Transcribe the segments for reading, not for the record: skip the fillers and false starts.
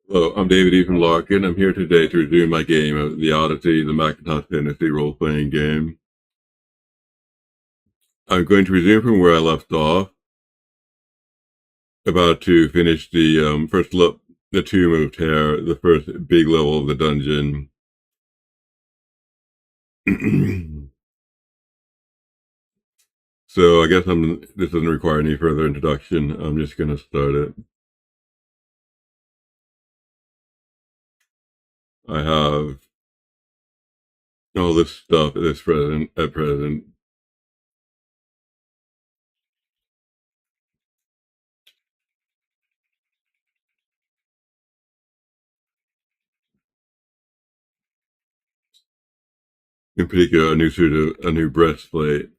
Hello, I'm David Ephraim Larkin. I'm here today to review my game of the Odyssey, the Macintosh fantasy role-playing game. I'm going to resume from where I left off, about to finish the first look, the Tomb of Terror, the first big level of the dungeon. So I guess this doesn't require any further introduction. I'm just going to start it. I have all this stuff at present. In particular, a new breastplate.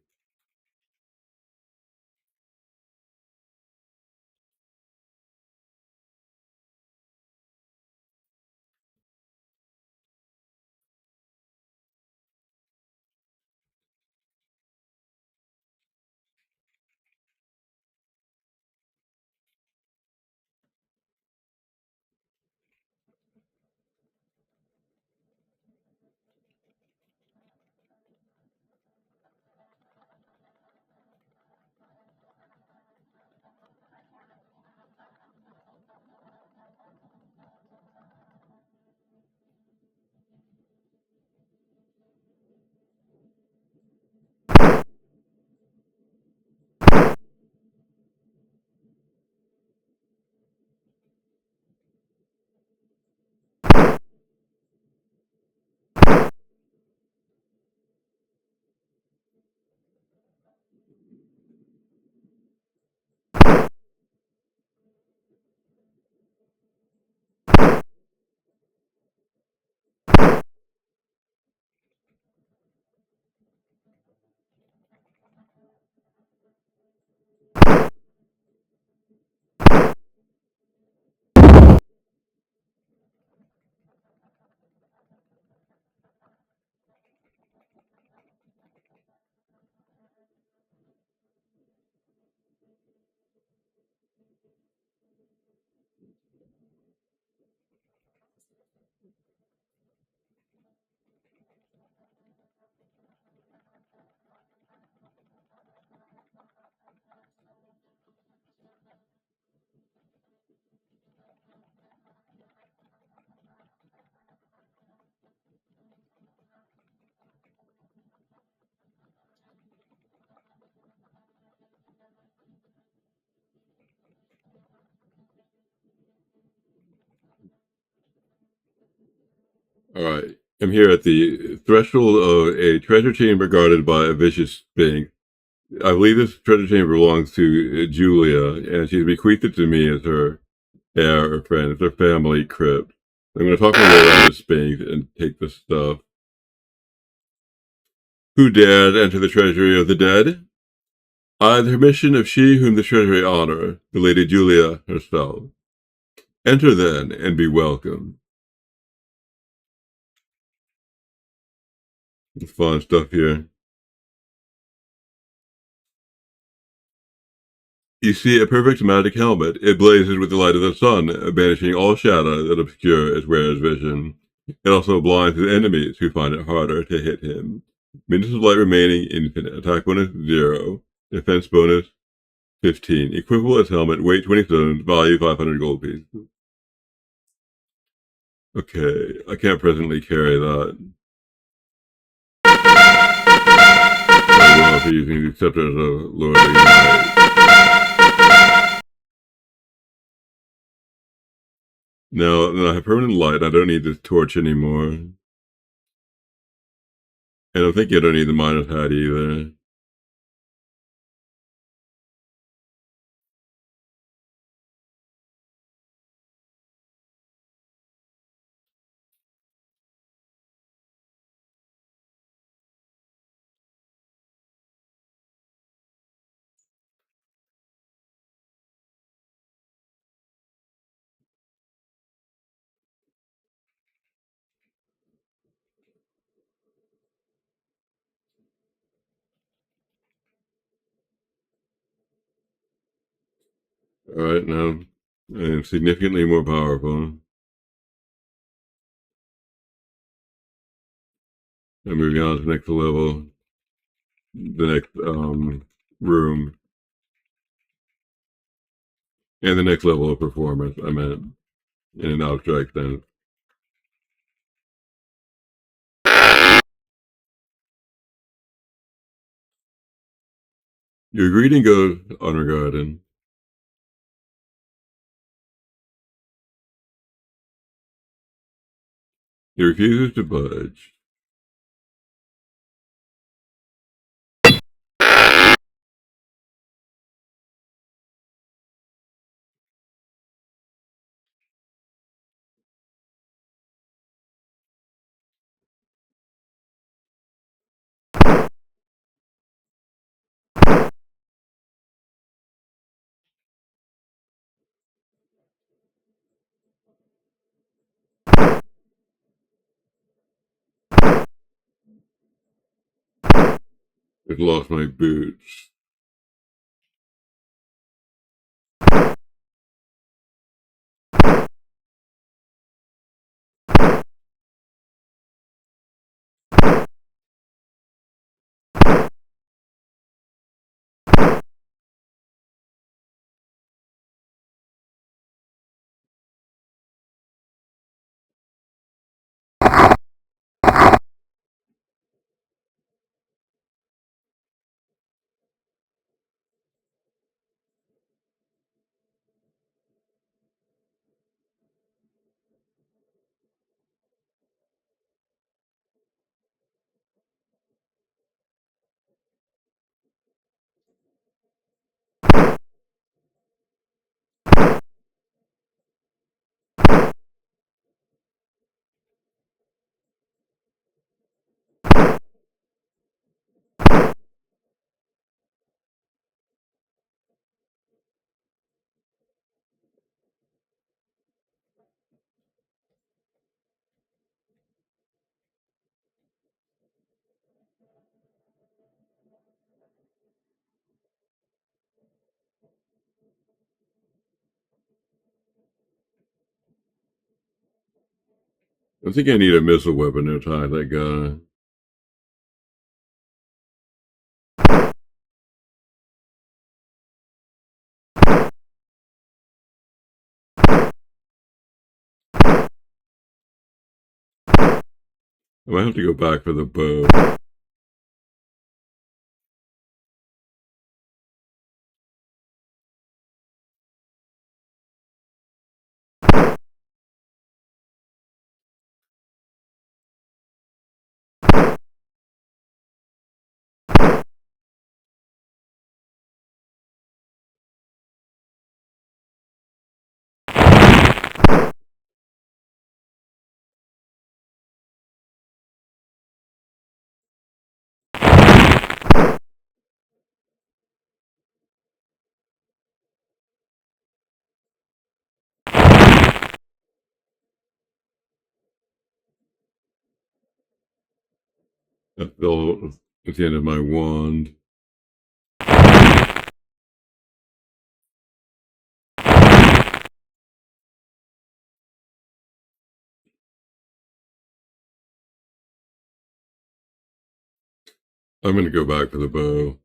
All right. I'm here at the threshold of a treasure chamber guarded by a vicious sphinx. I believe this treasure chamber belongs to Julia, and she's bequeathed it to me as her heir or friend. It's her family crypt. I'm going to talk my way around the sphinx and take the stuff. Who dared enter the treasury of the dead? I, the permission of she whom the treasury honor, the Lady Julia herself. Enter then, and be welcome. It's fun stuff here. You see a perfect magic helmet. It blazes with the light of the sun, banishing all shadow that obscure its wearer's vision. It also blinds his enemies who find it harder to hit him. Minutes of light remaining infinite. Attack bonus 0. Defense bonus 15. Equipable as helmet, weight 20 stones, value 500 gold pieces. Okay, I can't presently carry that. I will be using the scepter as a lord of light. Now I have permanent light. I don't need this torch anymore. And I think I don't need the miner's hat either. Alright, now I am significantly more powerful. And moving on to the next level, the next room, and the next level of performance, I meant, in an abstract sense. Your greeting goes unregarded. He refuses to budge. I've lost my boots. I think I need a missile weapon to attack that guy. I might have to go back for the bow. That fell at the end of my wand. I'm going to go back for the bow.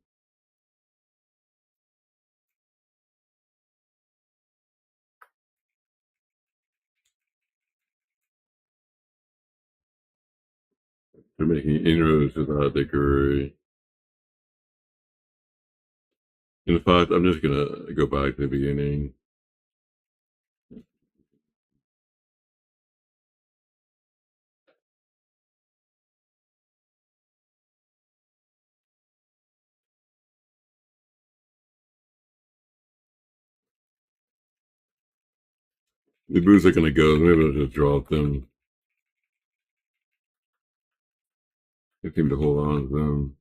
They're making inroads to that degree. In fact, I'm just going to go back to the beginning. The boots are going to go. Maybe I'll just drop them. I seem to hold on to them.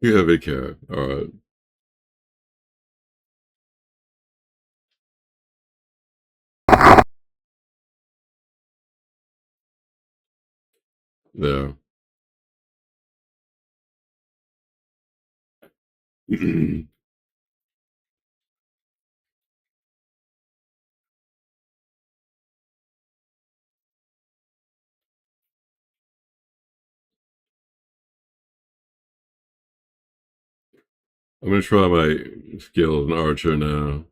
You have a care. All right. There. I'm gonna try my skill as an archer now.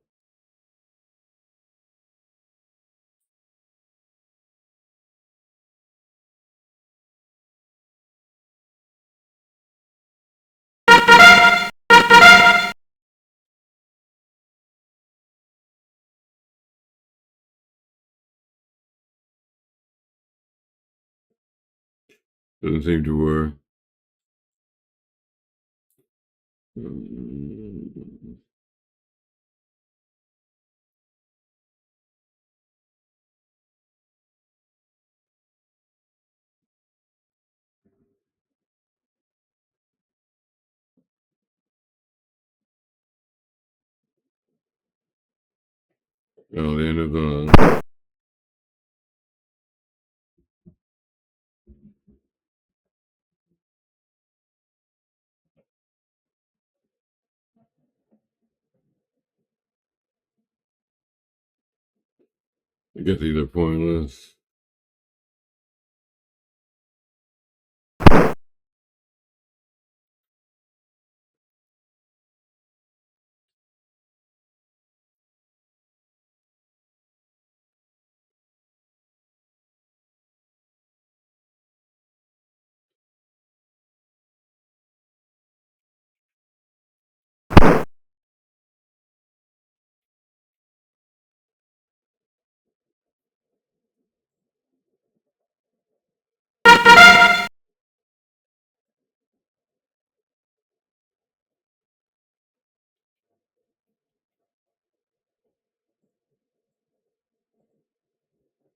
Doesn't seem to work. Oh, the end of the. I guess these are pointless.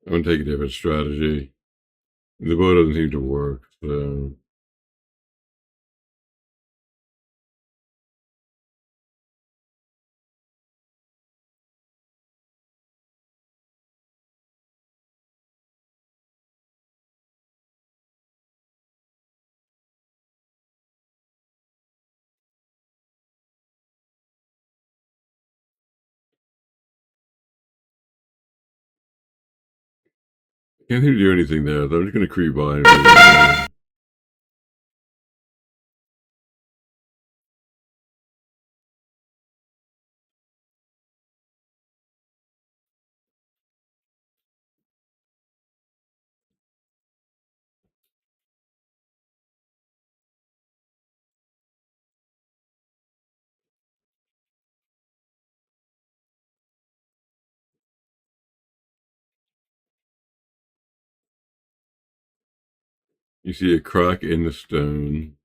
I'm gonna take a different strategy. The bow doesn't seem to work, so. Can't seem to do anything there, so I'm just gonna creep by. You see a crack in the stone.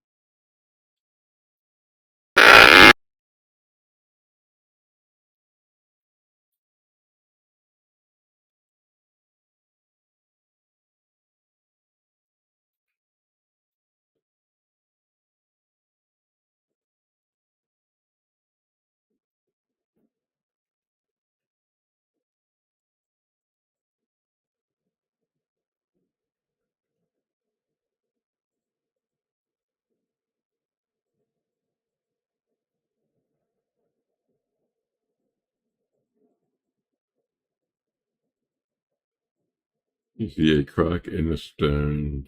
You see a crack in the stone.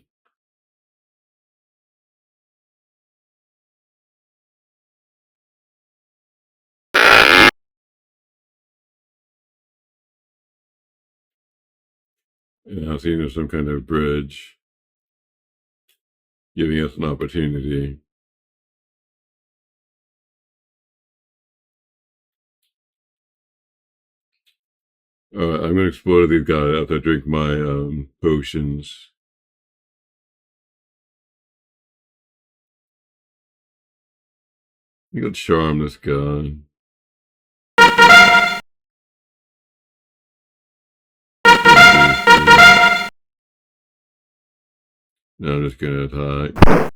And I see there's some kind of bridge giving us an opportunity. Alright, I'm gonna explore these guys after I drink my potions. You got charm this guy. Now I'm just gonna attack.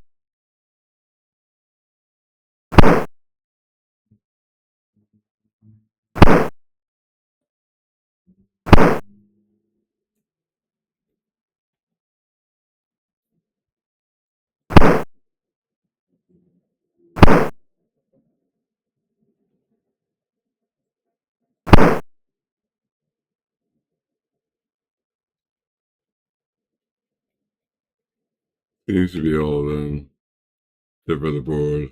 Seems to be all of them, except for the board.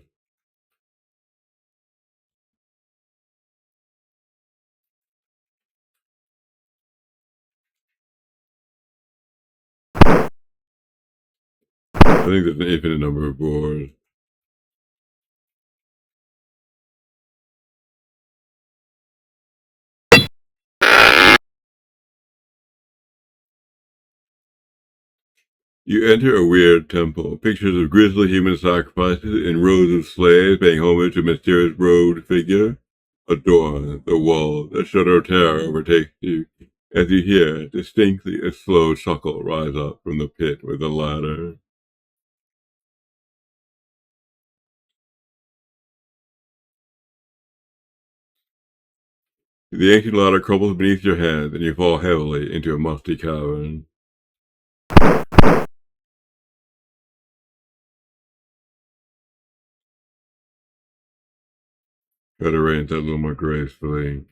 I think there's an infinite number of boards. You enter a weird temple. Pictures of grisly human sacrifices and rows of slaves paying homage to a mysterious robed figure. A door, the wall, a shudder of terror overtakes you as you hear distinctly a slow chuckle rise up from the pit with the ladder. The ancient ladder crumbles beneath your hands, and you fall heavily into a musty cavern. Try to arrange that a little more gracefully.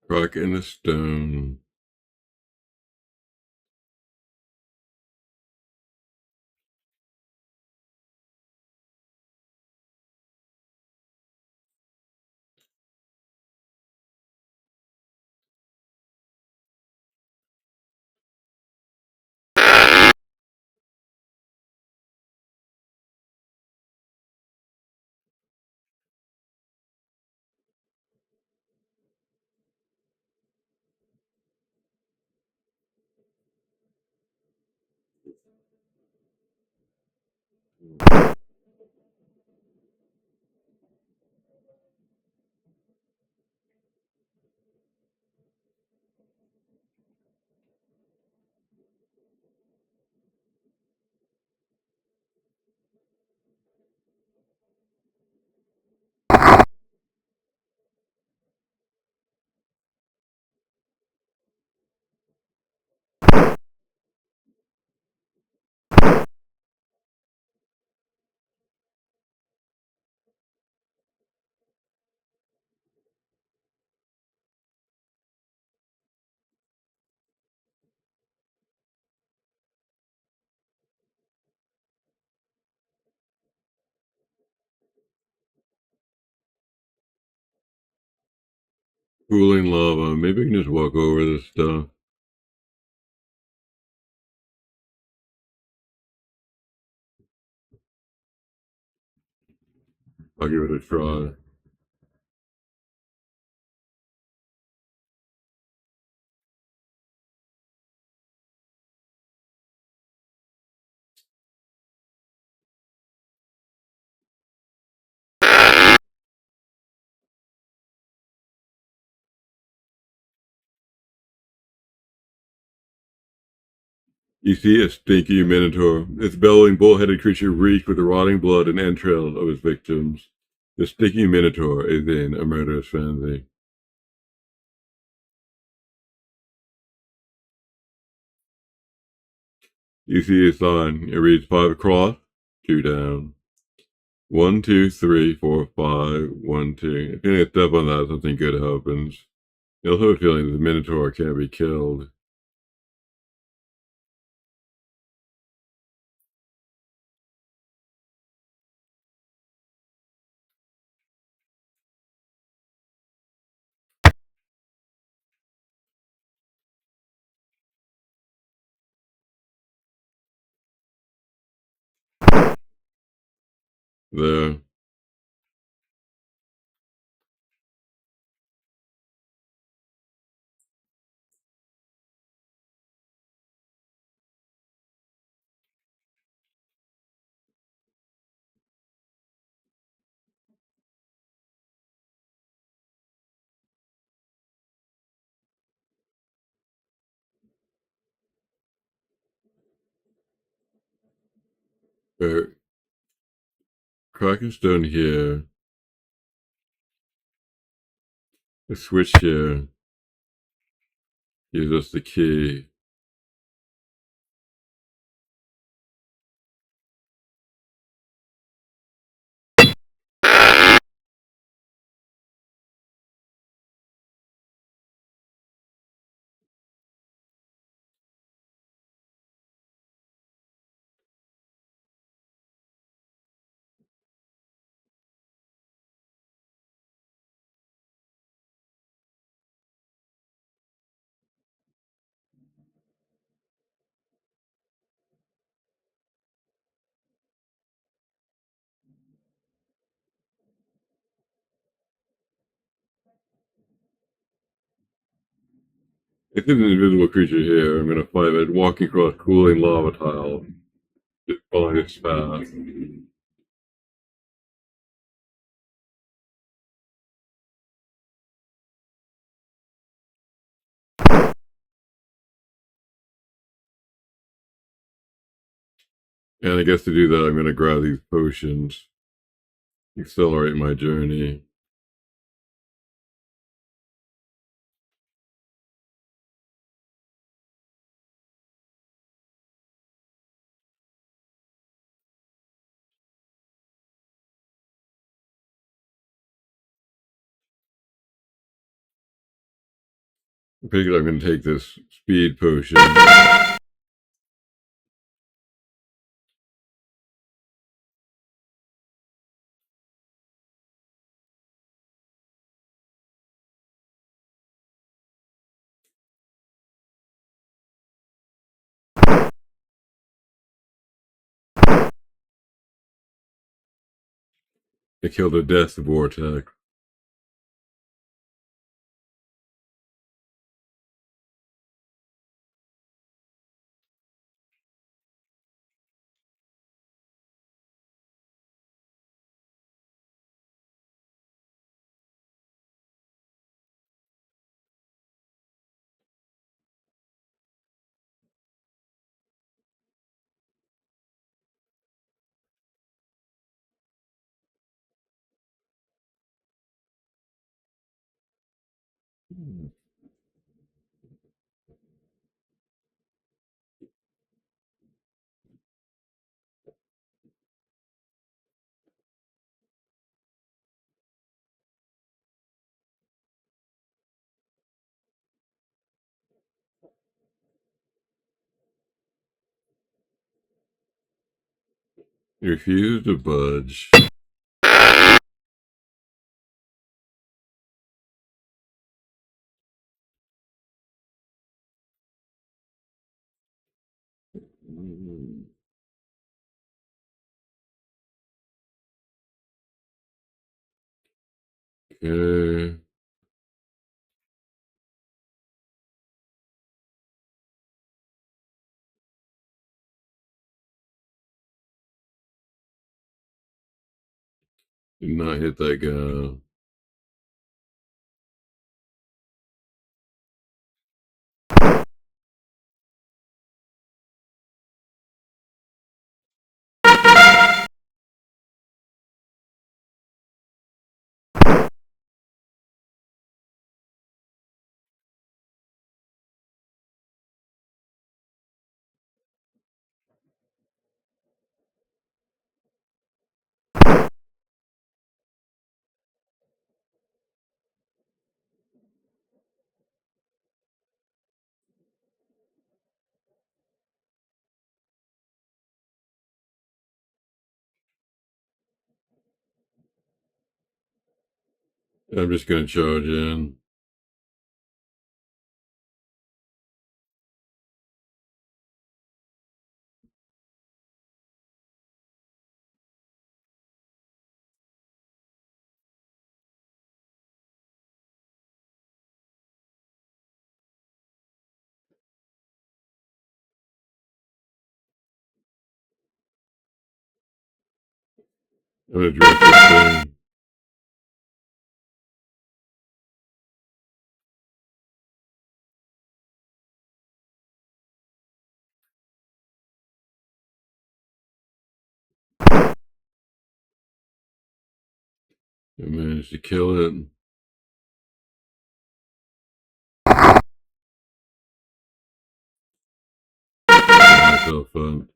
Crack in the stone. Cooling lava. Maybe I can just walk over this stuff. I'll give it a try. You see a stinky minotaur. Its bellowing bull-headed creature reeks with the rotting blood and entrails of its victims. The stinky minotaur is in a murderous frenzy. You see a sign. It reads 5 across, 2 down. 1, 2, 3, 4, 5, 1, 2. If you step on that, something good happens. You also have a feeling that the minotaur can't be killed. There. Kraken's stone here. The switch here gives us the key. It's an invisible creature here. I'm gonna fight it walking across cooling lava tile, just following its path. And I guess to do that, I'm gonna grab these potions, accelerate my journey. I figure I'm gonna take this speed potion. To kill the death vortex. You refuse to budge. Okay. Did not hit that guy. I'm just gonna charge in. I'm gonna drop this thing. I managed to kill it. Myself up.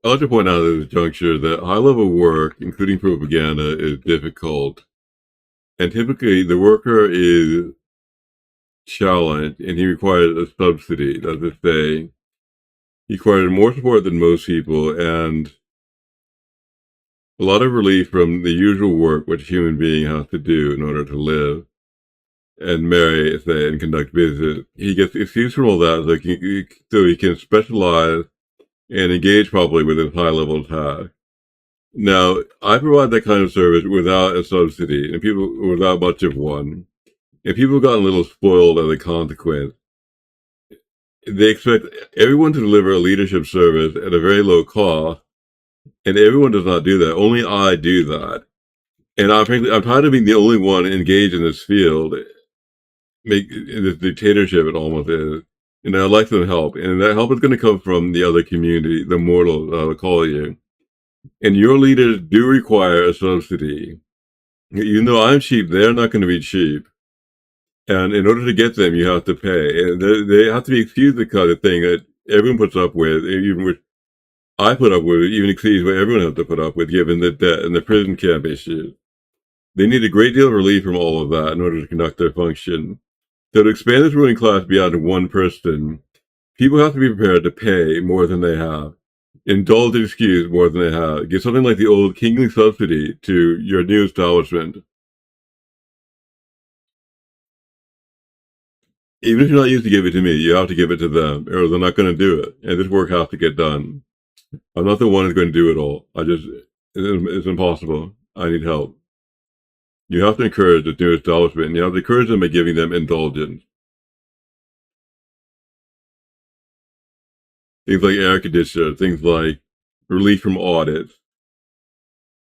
I'd like to point out at this juncture that high-level work, including propaganda, is difficult. And typically, the worker is challenged, and he requires a subsidy. That's to say, he required more support than most people, and a lot of relief from the usual work which a human being has to do in order to live and marry, say, and conduct business. He gets excused from all that so he can specialize and engage properly with his high-level task. Now, I provide that kind of service without a subsidy, and people without much of one. And people got a little spoiled as a consequence. They expect everyone to deliver a leadership service at a very low cost, and everyone does not do that. Only I do that. And I'm tired of being the only one engaged in this field, in this dictatorship it almost is. And I'd like some help. And that help is going to come from the other community, the mortals, I'll call you. And your leaders do require a subsidy. Even though I'm cheap, they're not going to be cheap. And in order to get them, you have to pay. And they have to be excused the kind of thing that everyone puts up with, even which I put up with, even exceeds what everyone has to put up with, given the debt and the prison camp issues. They need a great deal of relief from all of that in order to conduct their function. So to expand this ruling class beyond one person, people have to be prepared to pay more than they have, indulge in excuse more than they have, give something like the old kingly subsidy to your new establishment. Even if you're not used to give it to me, you have to give it to them, or they're not going to do it. And this work has to get done. I'm not the one who's going to do it all. It's impossible. I need help. You have to encourage the new establishment, and you have to encourage them by giving them indulgence. Things like air conditioner, things like relief from audits,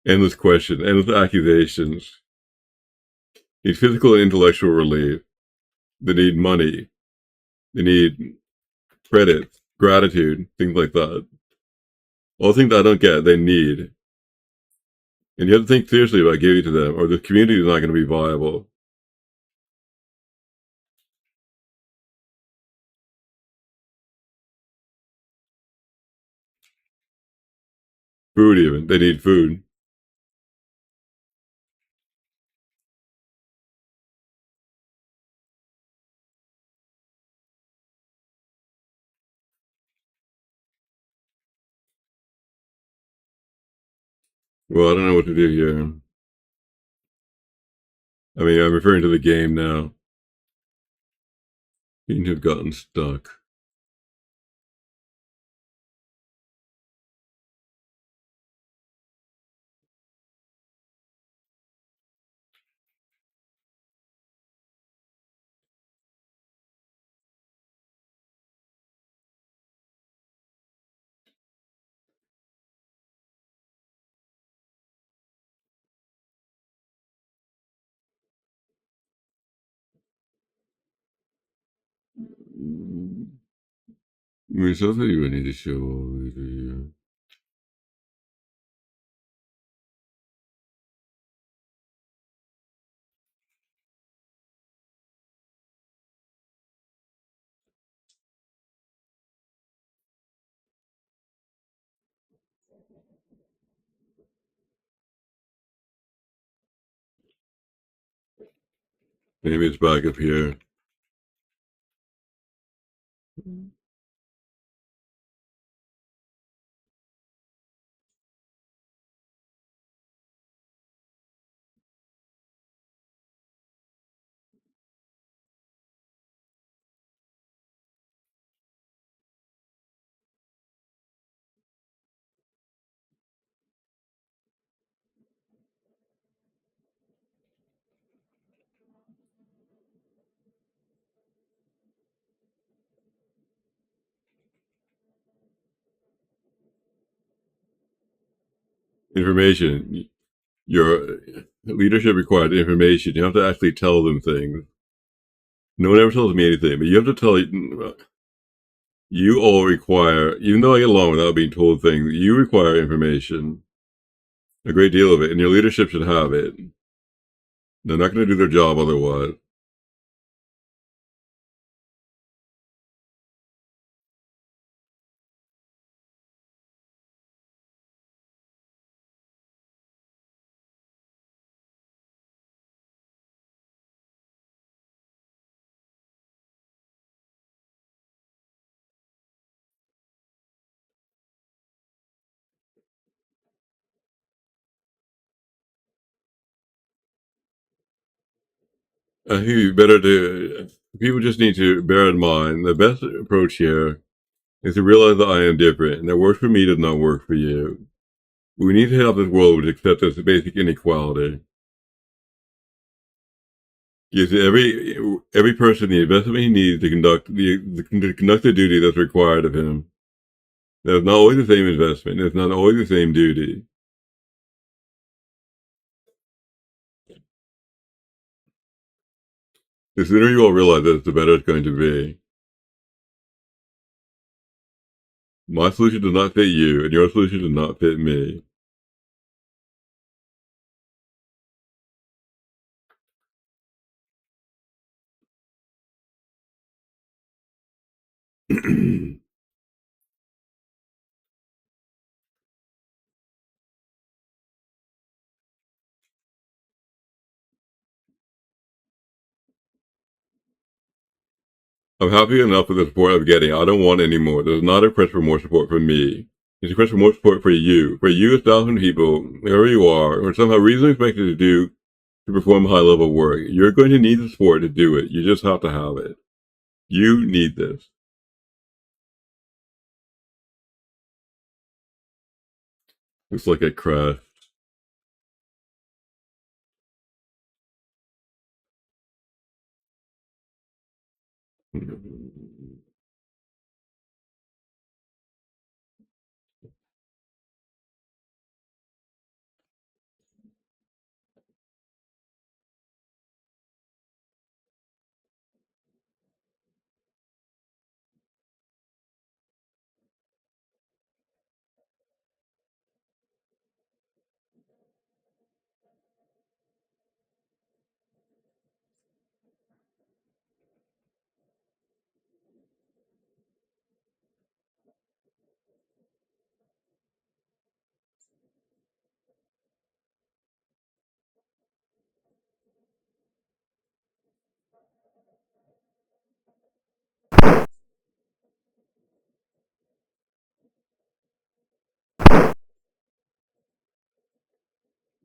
endless questions, endless accusations. They need physical and intellectual relief. They need money. They need credit, gratitude, things like that. All things I don't get, they need. And you have to think seriously about giving to them, or the community is not going to be viable. Food even. They need food. Well, I don't know what to do here. I mean, I'm referring to the game now. Seem to have gotten stuck. I mean, something you would need to show over here. Maybe it's back up here. Information. Your leadership requires information. You have to actually tell them things. No one ever tells me anything, but you have to tell. You all require, even though I get along without being told things, you require information. A great deal of it, and your leadership should have it. They're not going to do their job otherwise. I think better to people just need to bear in mind the best approach here is to realize that I am different, and that works for me does not work for you. We need to help this world which accepts this basic inequality. Gives every person the investment he needs to conduct the duty that's required of him. That's not always the same investment. It's not always the same duty. The sooner you all realize this, the better it's going to be. My solution does not fit you, and your solution does not fit me. I'm happy enough with the support I'm getting. I don't want any more. There's not a request for more support from me. It's a request for more support for you. For you, 1,000 people, wherever you are, or somehow reasonably expected to perform high-level work. You're going to need the support to do it. You just have to have it. You need this. Looks like it crashed.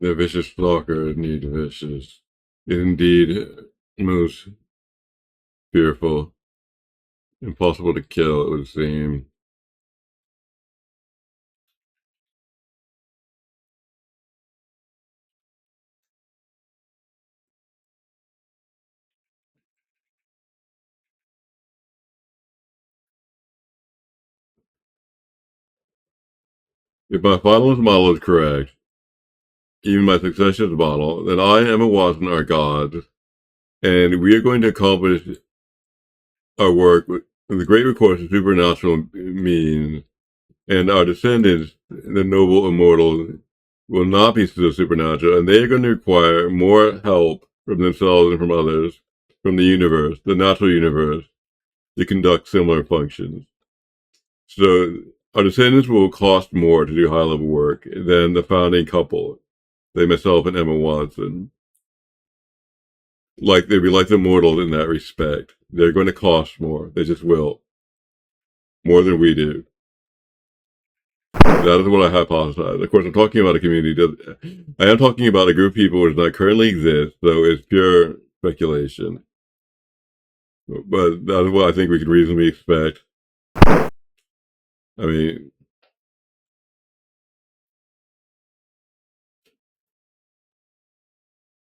The vicious stalker indeed vicious. Indeed most fearful. Impossible to kill, it would seem. If my finalist model is correct, even my successor's model, then I and Emma Watson are gods, and we are going to accomplish our work with the great recourse of supernatural means, and our descendants, the noble immortals, will not be so supernatural, and they are going to require more help from themselves and from others, from the universe, the natural universe, to conduct similar functions. So our descendants will cost more to do high-level work than the founding couple, they myself and Emma Watson. Like they'd be like the mortals in that respect. They're going to cost more. They just will. More than we do. That is what I hypothesize. Of course, I'm talking about a community. I am talking about a group of people which does not currently exist, so it's pure speculation. But that is what I think we could reasonably expect. I mean,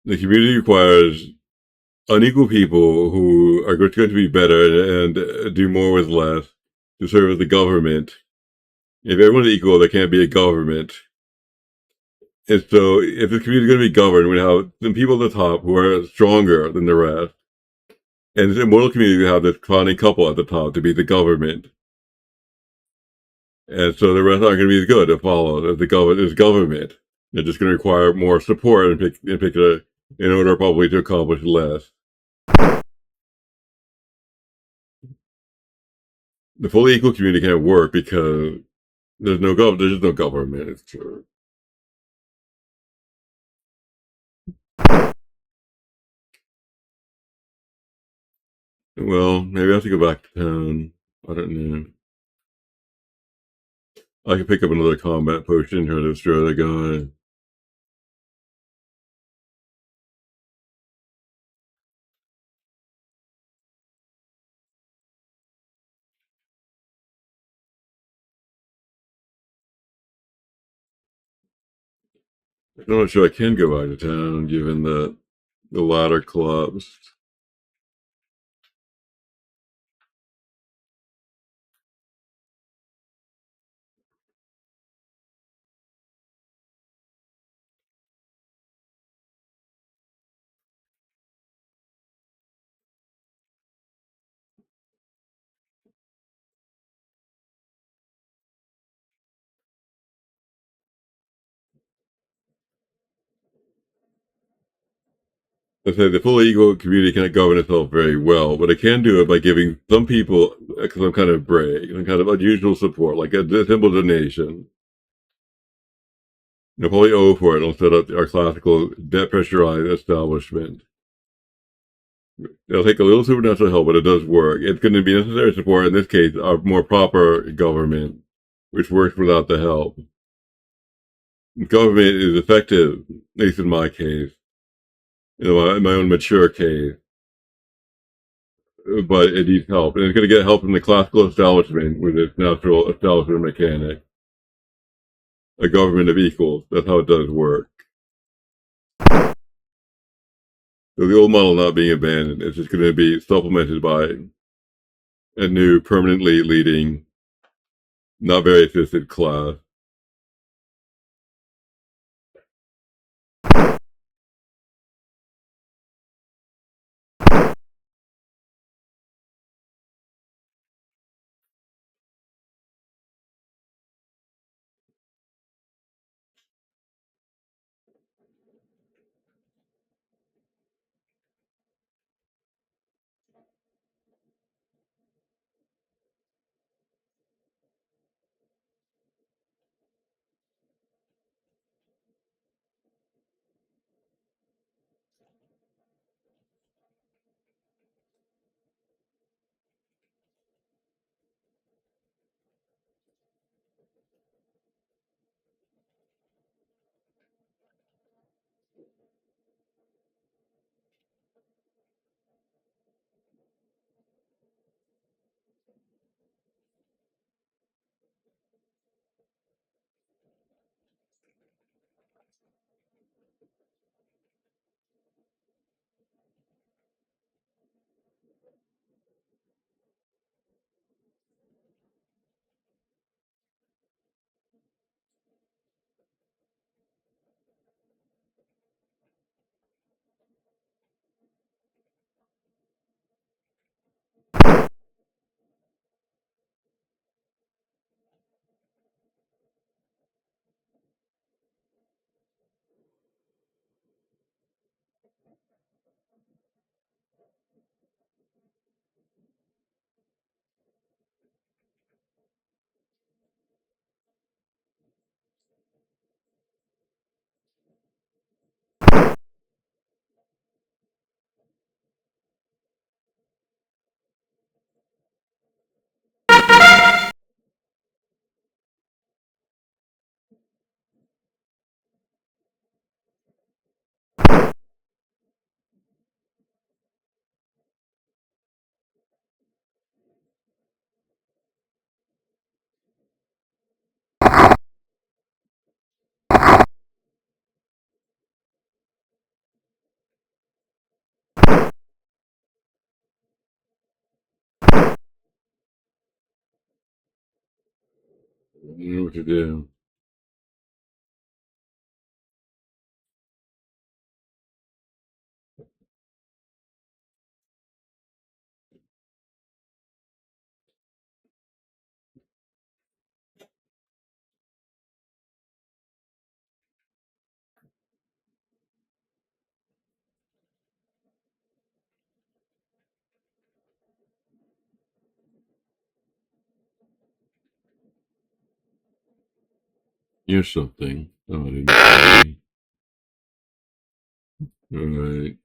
the community requires unequal people who are going to be better and do more with less to serve as the government. If everyone's equal, there can't be a government. And so, if the community is going to be governed, we have some people at the top who are stronger than the rest. And the immortal community have this founding couple at the top to be the government. And so the rest aren't going to be as good to follow as the government. They're just going to require more support in order probably to accomplish less. The fully equal community can't work because there's just no government. It's true. Well, maybe I have to go back to town. I don't know. I could pick up another combat potion and try to destroy the guy. I'm not sure I can go out of town given that the ladder collapsed. I say the full eagle community cannot govern itself very well, but it can do it by giving some people some kind of break, some kind of unusual support, like a simple donation. They'll probably owe for it. It'll set up our classical debt pressurized establishment. It'll take a little supernatural help, but it does work. It's going to be necessary support, in this case, a more proper government, which works without the help. Government is effective, at least in my case, in my own mature case, but it needs help. And it's going to get help from the classical establishment with its natural establishment mechanic. A government of equals. That's how it does work. So the old model not being abandoned. It's just going to be supplemented by a new permanently leading, not very assisted class. I don't know what to do. Here's something. Oh, I didn't see. All right.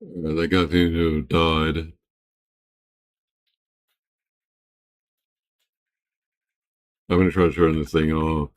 That guy seems to have died. I'm going to try to turn this thing off.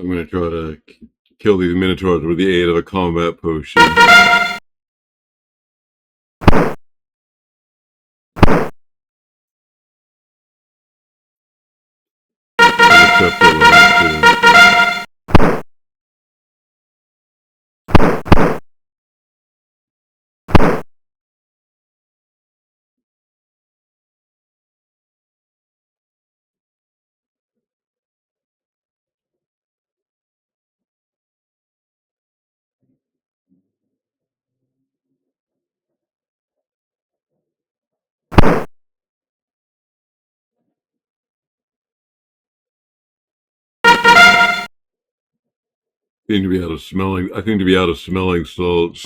I'm going to try to kill these minotaurs with the aid of a combat potion. Seem to be out of smelling. I seem to be out of smelling salts.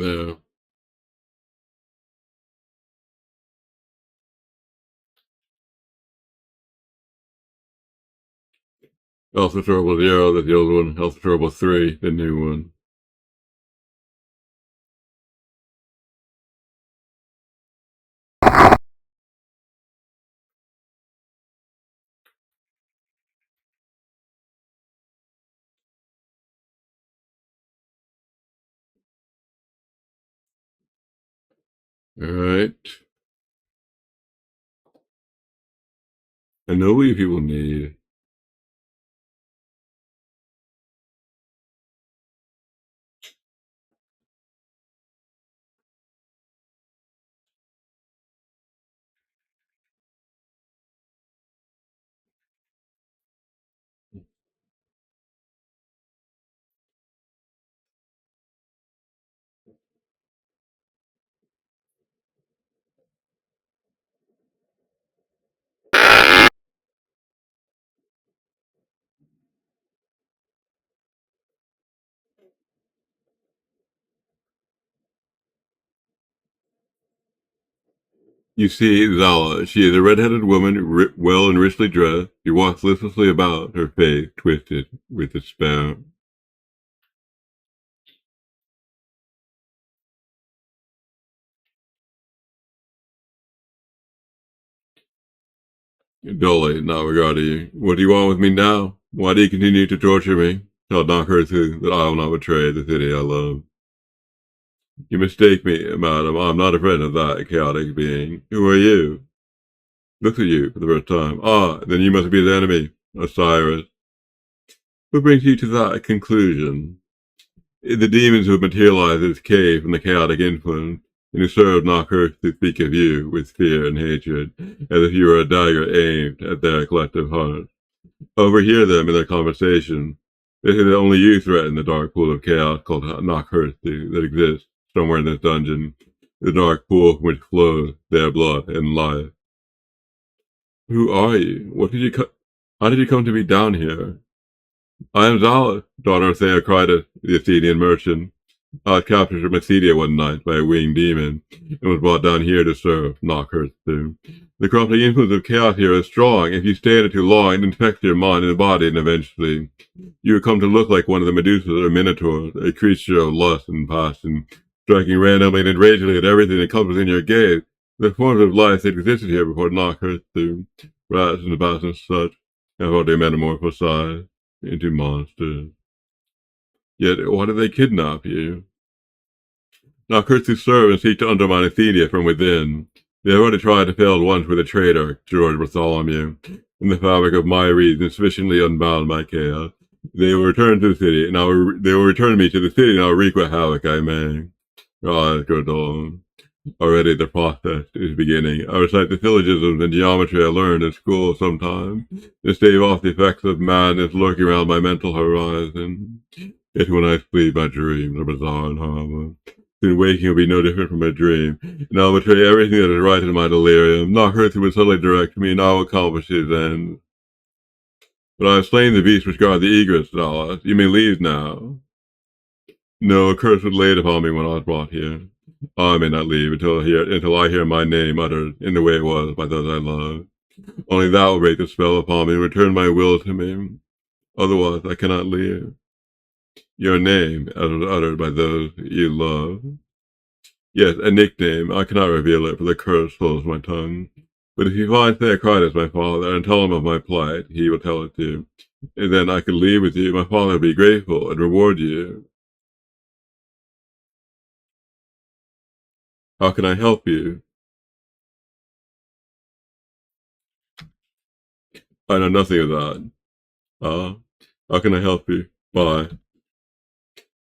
Yeah. Alpha Turbo 0, that's the old one. Alpha Turbo 3, the new one. Alright. I know what you people need. You see Zala. She is a red-headed woman, well and richly dressed. She walks listlessly about, her face twisted with despair. Dully, not regarding you. What do you want with me now? Why do you continue to torture me? I'll knock her through, that I will not betray the city I love. You mistake me, madam. I'm not a friend of that chaotic being. Who are you? Looks at you for the first time. Ah, then you must be his enemy, Osiris. What brings you to that conclusion? The demons who have materialized in this cave from the chaotic influence, and who serve knock earth to speak of you with fear and hatred, as if you were a dagger aimed at their collective hearts. Overhear them in their conversation. They say that only you threaten the dark pool of chaos called Knockherthy that exists somewhere in this dungeon, the dark pool from which flows their blood and life. Who are you? How did you come to be down here? I am Zala, daughter of Theocritus, the Athenian merchant. I was captured from Athenia one night by a winged demon, and was brought down here to serve Knockherthy. The corrupting influence of chaos here is strong. If you stay in it too long, it infects your mind and body, and eventually you will come to look like one of the Medusas or Minotaurs, a creature of lust and passion, striking randomly and enragingly at everything that comes within your gaze. The forms of life that existed here before Knockherthy, rats and bats and such, have already metamorphosized into monsters. Yet, why did they kidnap you? Knockherthy serve and seek to undermine Athenia from within. They have already tried to fail once with a traitor, George Bartholomew, in the fabric of my reason, sufficiently unbound by chaos. They will return to the city, and they will return me to the city, and I will wreak what havoc I may. Your eyes go dull. Already the process is beginning. I recite the syllogisms and geometry I learned in school sometimes, to stave off the effects of madness lurking around my mental horizon. Yet when I sleep, my dreams are bizarre and horrible. Soon waking will be no different from a dream, and I'll betray everything that is right in my delirium. Knockherthy will suddenly direct me, and I will accomplish his end. But I have slain the beast which guard the egress, Zala. You may leave now. No, a curse was laid upon me when I was brought here. I may not leave until I hear my name uttered in the way it was by those I love. Only that will break the spell upon me and return my will to me. Otherwise, I cannot leave. Your name, as was uttered by those you love. Yes, a nickname. I cannot reveal it, for the curse holds my tongue. But if you find Theocritus, my father, and tell him of my plight, he will tell it to you. And then I could leave with you. My father will be grateful and reward you. How can I help you? I know nothing of that. How can I help you? Bye.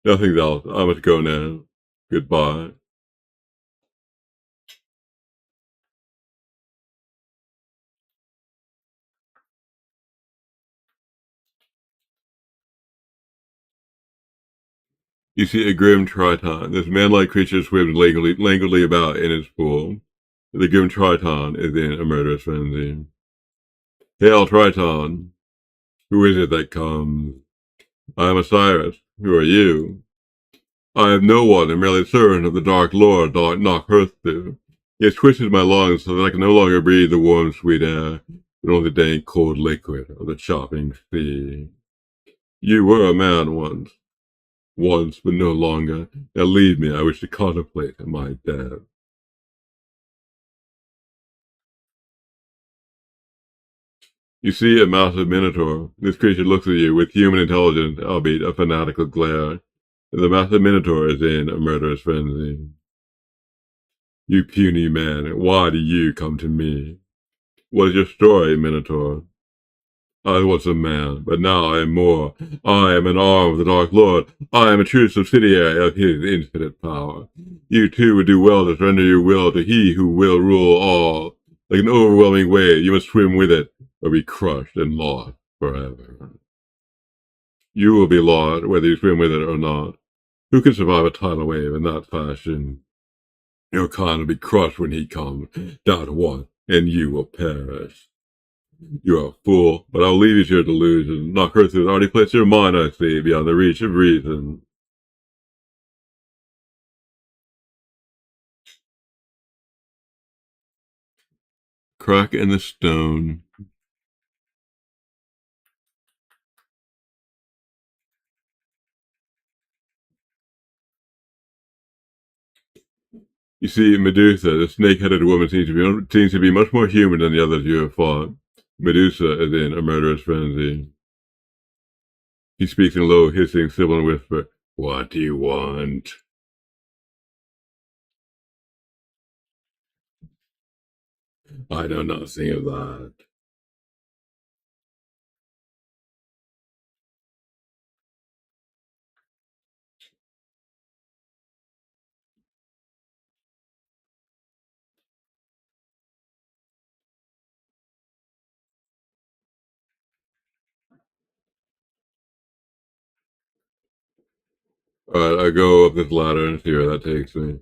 Nothing else. I must go now. Goodbye. You see a grim Triton. This man-like creature swims languidly about in its pool. The grim Triton is in a murderous frenzy. Hail, Triton! Who is it that comes? I am Osiris. Who are you? I am no one, and merely a servant of the Dark Lord, Knockherthy. He has twisted my lungs so that I can no longer breathe the warm, sweet air, but only the dank, cold liquid of the chopping sea. You were a man once. Once, but no longer. Now leave me, I wish to contemplate my death. You see a massive minotaur. This creature looks at you with human intelligence, albeit a fanatical glare. The massive minotaur is in a murderous frenzy. You puny man, why do you come to me? What is your story, Minotaur? I was a man, but now I am more. I am an arm of the Dark Lord. I am a true subsidiary of his infinite power. You too would do well to surrender your will to he who will rule all. Like an overwhelming wave, you must swim with it, or be crushed and lost forever. You will be lost, whether you swim with it or not. Who can survive a tidal wave in that fashion? Your kind will be crushed when he comes, down to one, and you will perish. You are a fool, but I'll leave you to your delusion. Knockers has already placed your mind, I see, beyond the reach of reason. Crack in the stone. You see, Medusa, the snake-headed woman, seems to be much more human than the others you have fought. Medusa is in a murderous frenzy. He speaks in a low, hissing, sibilant whisper. What do you want? I know nothing of that. Alright, I go up this ladder and see where that takes me.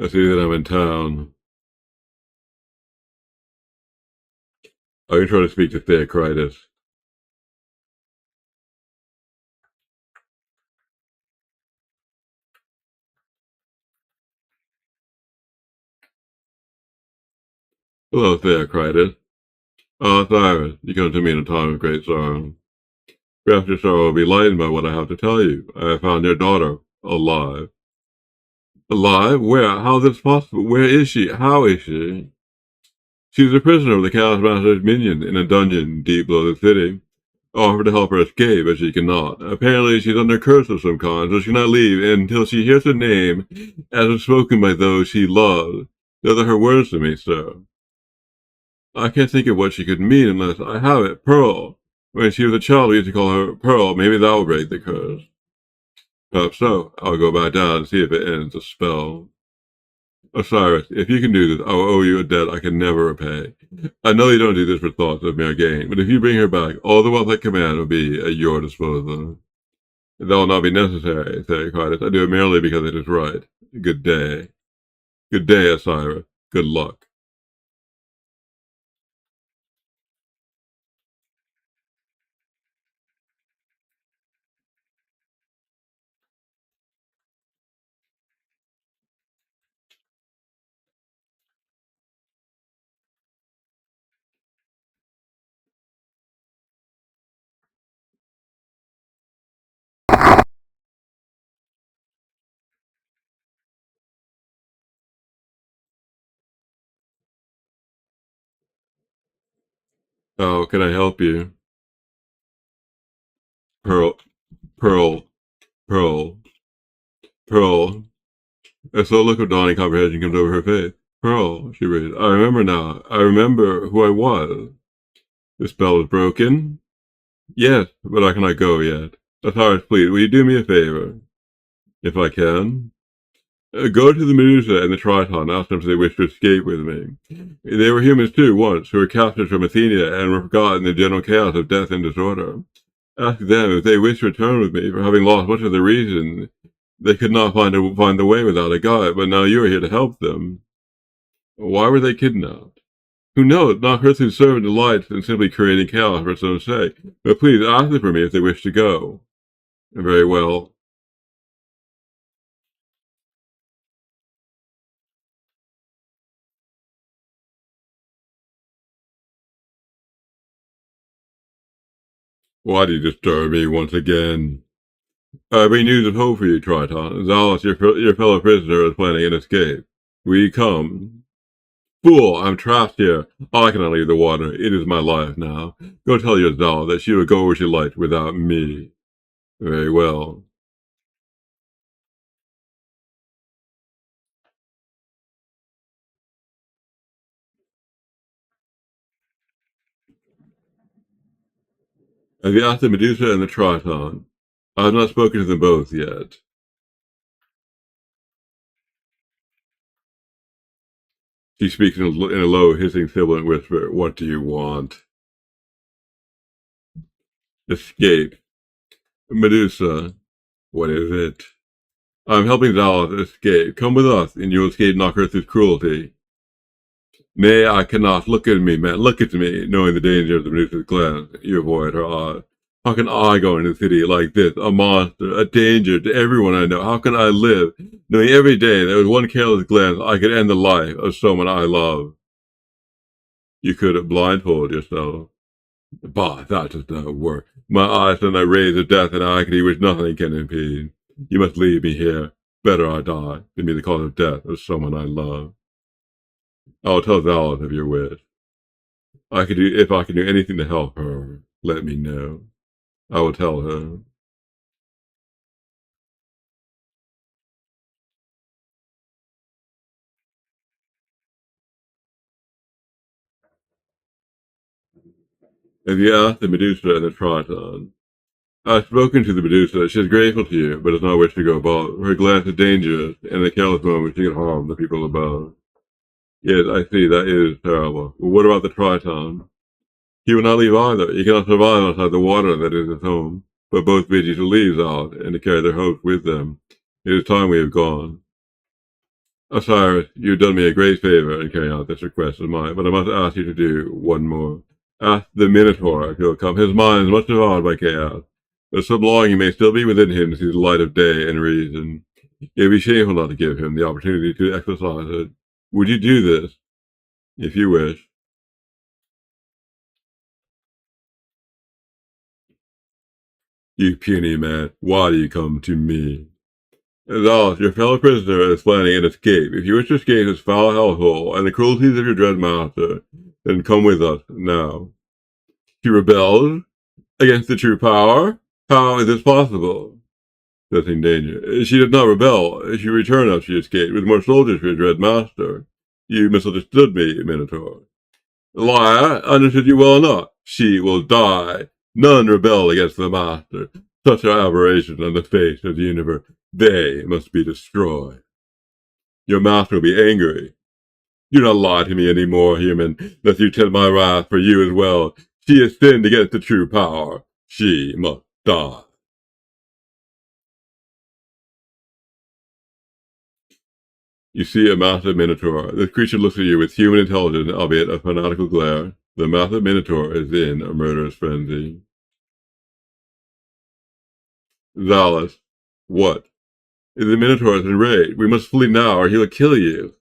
I see that I'm in town. I can try to speak to Theocritus. Hello, Theocritus. Osiris, you come to me in a time of great sorrow. Perhaps your sorrow will be lightened by what I have to tell you. I have found your daughter alive. Alive? Where? How is this possible? Where is she? How is she? She is a prisoner of the Chaos Master's minions in a dungeon deep below the city. I offered to help her escape, but she cannot. Apparently, she's under a curse of some kind, so she cannot leave until she hears her name as is spoken by those she loves. Those are her words to me, sir. I can't think of what she could mean unless I have it. Pearl. When she was a child, we used to call her Pearl. Maybe that will break the curse. Perhaps so. I'll go back down and see if it ends the spell. Osiris, if you can do this, I will owe you a debt I can never repay. I know you don't do this for thoughts of mere gain, but if you bring her back, all the wealth I command will be at your disposal. That will not be necessary, Theocritus. I do it merely because it is right. Good day. Good day, Osiris. Good luck. How can I help you? Pearl, Pearl, Pearl, Pearl. A slow look of dawning comprehension comes over her face. Pearl, she read. I remember now. I remember who I was. The spell was broken? Yes, but I cannot go yet. Osiris, please, will you do me a favor? If I can? Go to the Medusa and the Triton and ask them if they wish to escape with me. They were humans too, once, who were captured from Athenia and were forgotten in the general chaos of death and disorder. Ask them if they wish to return with me, for having lost much of the reason. They could not find the way without a guide, but now you are here to help them. Why were they kidnapped? Who knows? Not Earth whose servant delights in simply creating chaos for its own sake. But please ask them for me if they wish to go. Very well. Why do you disturb me once again? I bring news of hope for you, Triton. Zalos, your fellow prisoner, is planning an escape. Will you come? Fool, I'm trapped here. I cannot leave the water. It is my life now. Go tell your Zal that she would go where she liked without me. Very well. Have you asked the Medusa and the Triton? I have not spoken to them both yet. She speaks in a low, hissing, sibilant whisper. What do you want? Escape. Medusa. What is it? I'm helping Zalos escape. Come with us, and you will escape Noxus' cruelty. Nay, I cannot. Look at me, man. Look at me. Knowing the danger of the Medusa's glance, you avoid her eyes. How can I go into the city like this? A monster, a danger to everyone I know. How can I live, knowing every day that with one careless glance I could end the life of someone I love? You could blindfold yourself. Bah, that does not work. My eyes send a rays of death and agony which nothing can impede. You must leave me here. Better I die than be the cause of death of someone I love. I will tell Zalos of your wish. If I can do anything to help her, let me know. I will tell her. Have you asked the Medusa and the Triton? I've spoken to the Medusa. She is grateful to you, but does not wish to go above. Her glance is dangerous, and in a careless moment she can harm the people above. Yes, I see, that is terrible. But what about the Triton? He will not leave either. He cannot survive outside the water that is his home. But both bid you to leave out, and to carry their hopes with them. It is time we have gone. Osiris, you have done me a great favor in carrying out this request of mine, but I must ask you to do one more. Ask the Minotaur if he'll come. His mind is much devoured by chaos, but some longing may still be within him to see the light of day and reason. It would be shameful not to give him the opportunity to exercise it. Would you do this? If you wish. You puny man, why do you come to me? Thus, your fellow prisoner is planning an escape. If you wish to escape his foul hellhole and the cruelties of your dread master, then come with us now. She rebelled against the true power? How is this possible? Sensing danger. She did not rebel. She returned after she escaped with more soldiers for your dread master. You misunderstood me, Minotaur. Liar, I understood you well enough. She will die. None rebel against the master. Such are aberrations on the face of the universe. They must be destroyed. Your master will be angry. Do not lie to me any more, human, lest you tempt my wrath for you as well. She has sinned against the true power. She must die. You see a massive minotaur. This creature looks at you with human intelligence, albeit a fanatical glare. The massive minotaur is in a murderous frenzy. Zalos. What? The minotaur is enraged. We must flee now, or he will kill you.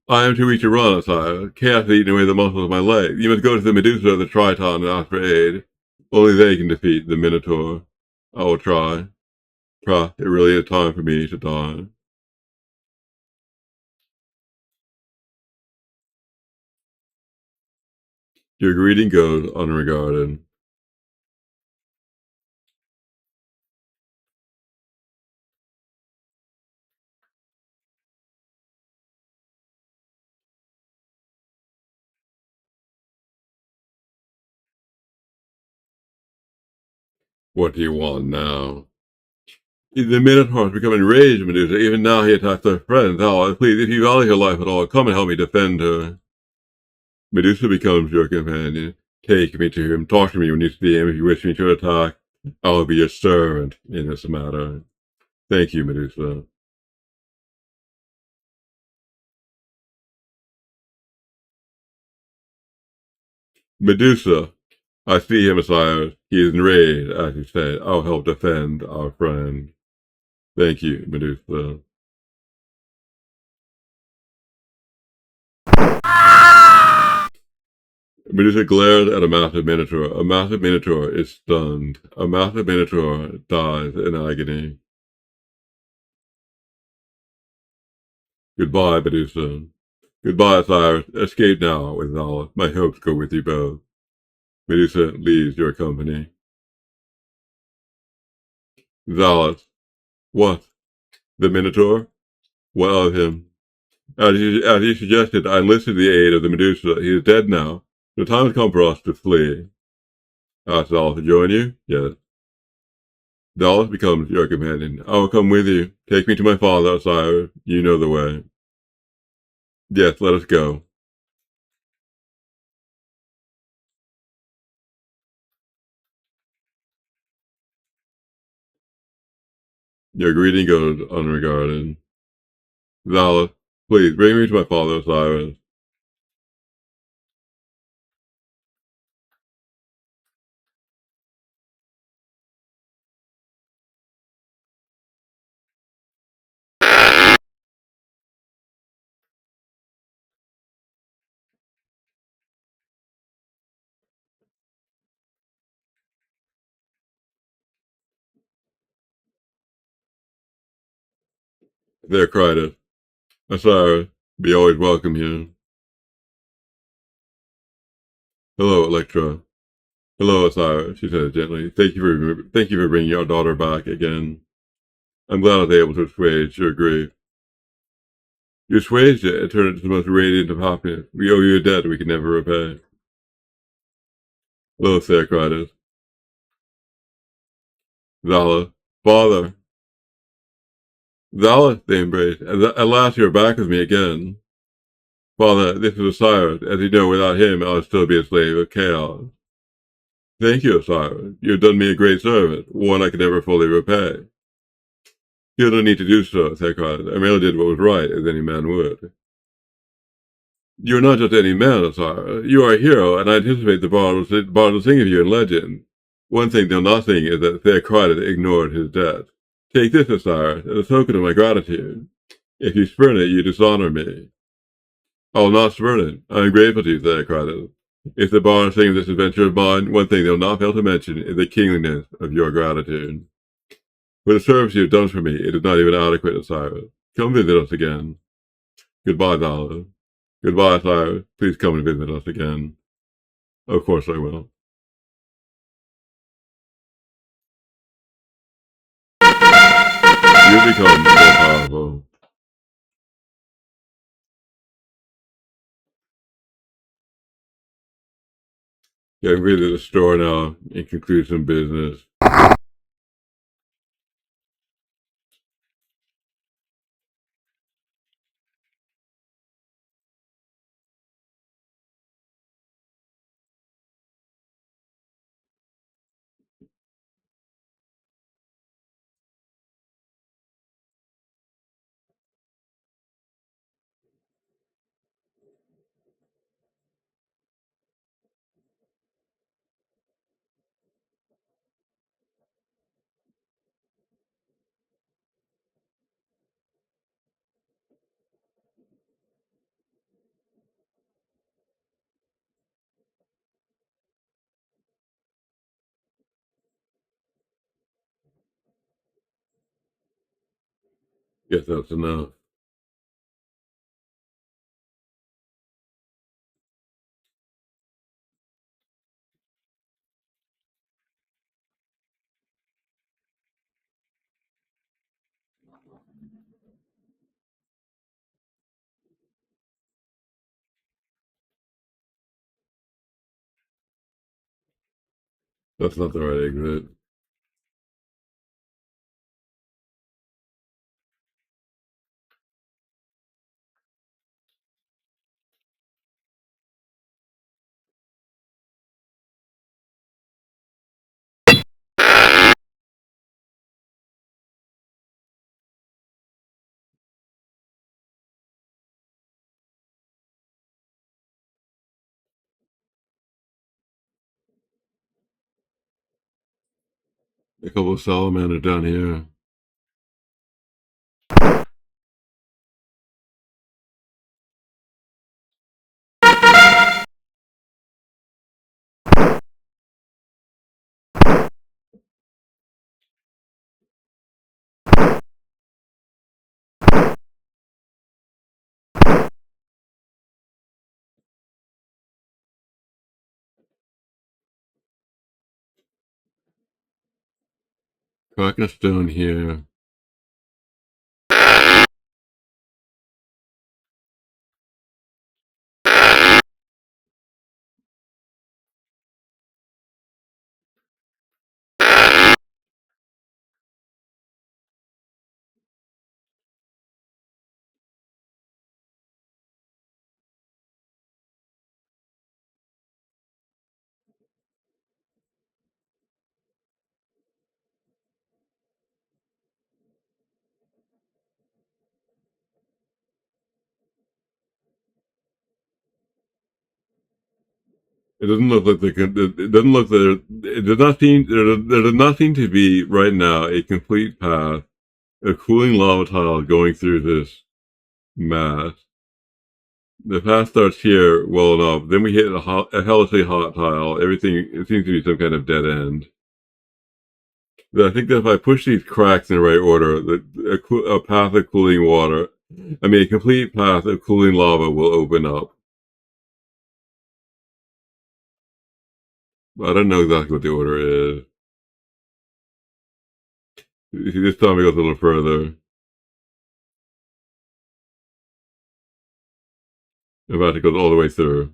I am too weak to run, Osiris. Chaos has eaten away the muscles of my legs. You must go to the Medusa of the Triton and ask for aid. Only they can defeat the Minotaur. I will try. It really is time for me to die. Your greeting goes unregarded. What do you want now? The Minotaur has become enraged, Medusa. Even now he attacks our friend. Now, please, if you value her life at all, come and help me defend her. Medusa becomes your companion. Take me to him. Talk to me when you see him. If you wish me to attack, I will be your servant in this matter. Thank you, Medusa. Medusa. I see him, Osiris. He is enraged, as you said. I'll help defend our friend. Thank you, Medusa. Medusa glared at a massive minotaur. A massive minotaur is stunned. A massive minotaur dies in agony. Goodbye, Medusa. Goodbye, Osiris. Escape now with Nala. My hopes go with you both. Medusa leaves your company. Zalas. What? The Minotaur? What of him? As you suggested, I enlisted the aid of the Medusa. He is dead now. The time has come for us to flee. Ask Zalas to join you? Yes. Zalas becomes your companion. I will come with you. Take me to my father, Osiris. You know the way. Yes, let us go. Your greeting goes unregarded. Zalas, please bring me to my father, Osiris. There cried it. Osiris, be always welcome here. Hello, Electra. Hello, Osiris, she said gently. Thank you for bringing our daughter back again. I'm glad I was able to assuage your grief. You assuaged it and turned it to the most radiant of happiness. We owe you a debt we can never repay. Hello, Theocritus. Zala. Father. Zala, they embraced. At last you are back with me again. Father, this is Osiris. As you know, without him, I would still be a slave of chaos. Thank you, Osiris. You have done me a great service, one I can never fully repay. You don't need to do so, Theocritus. I merely did what was right, as any man would. You are not just any man, Osiris. You are a hero, and I anticipate the bard will sing of you in legend. One thing they'll not sing is that Theocritus ignored his debt. Take this, Osiris, as a token of my gratitude. If you spurn it, you dishonor me. I will not spurn it. I am grateful to you, Theocritus. If the bard sings this adventure of mine, one thing they'll not fail to mention is the kingliness of your gratitude. For the service you have done for me, it is not even adequate, Osiris. Come visit us again. Goodbye, Zala. Goodbye, Osiris. Please come and visit us again. Of course I will. You become more powerful. Yeah, I'm visit the store now and conclude some business. Guess that's enough. That's not the right exit. A couple of salamanders down here. Cracking a stone here. It doesn't look like it doesn't look that it does not seem there does not seem to be right now a complete path of cooling lava tile going through this mass. The path starts here well enough, then we hit a hellishly hot tile. Everything it seems to be some kind of dead end. But I think that if I push these cracks in the right order, a path of cooling water, a complete path of cooling lava will open up. I don't know exactly what the order is. This time it goes a little further. About to go all the way through.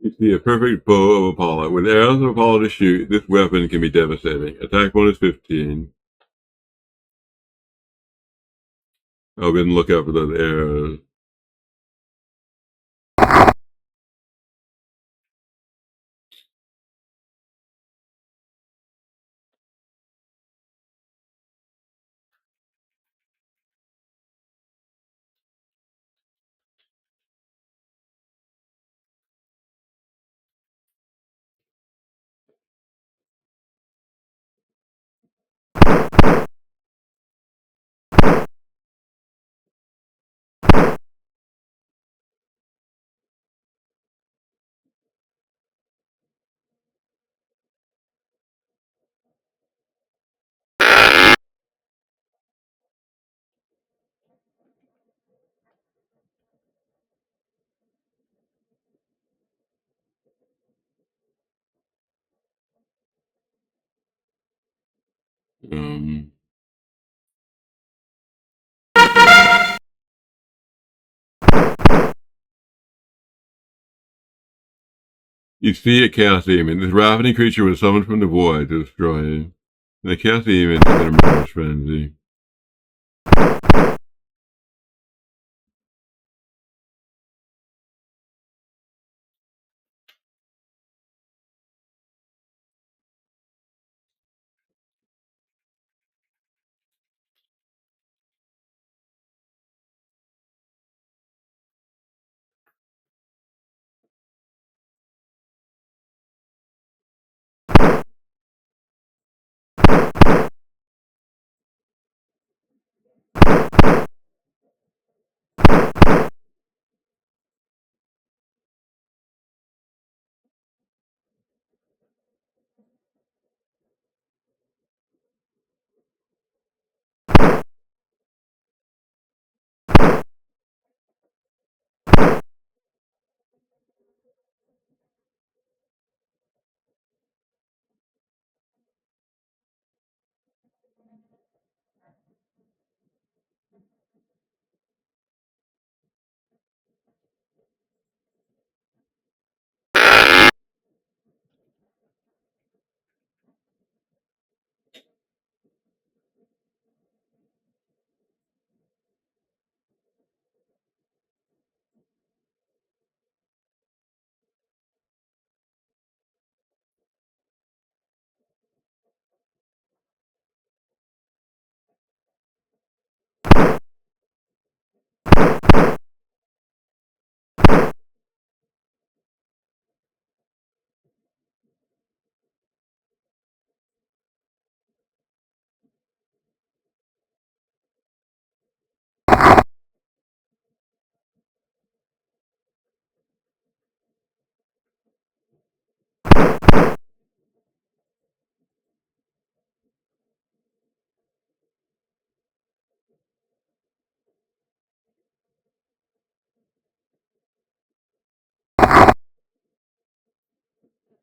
You see a perfect bow of Apollo. With arrows of Apollo to shoot, this weapon can be devastating. Attack bonus 15. I'll go and look out for those arrows. You see a chaos demon. This ravening creature was summoned from the void to destroy him. The chaos demon is in a murderous frenzy.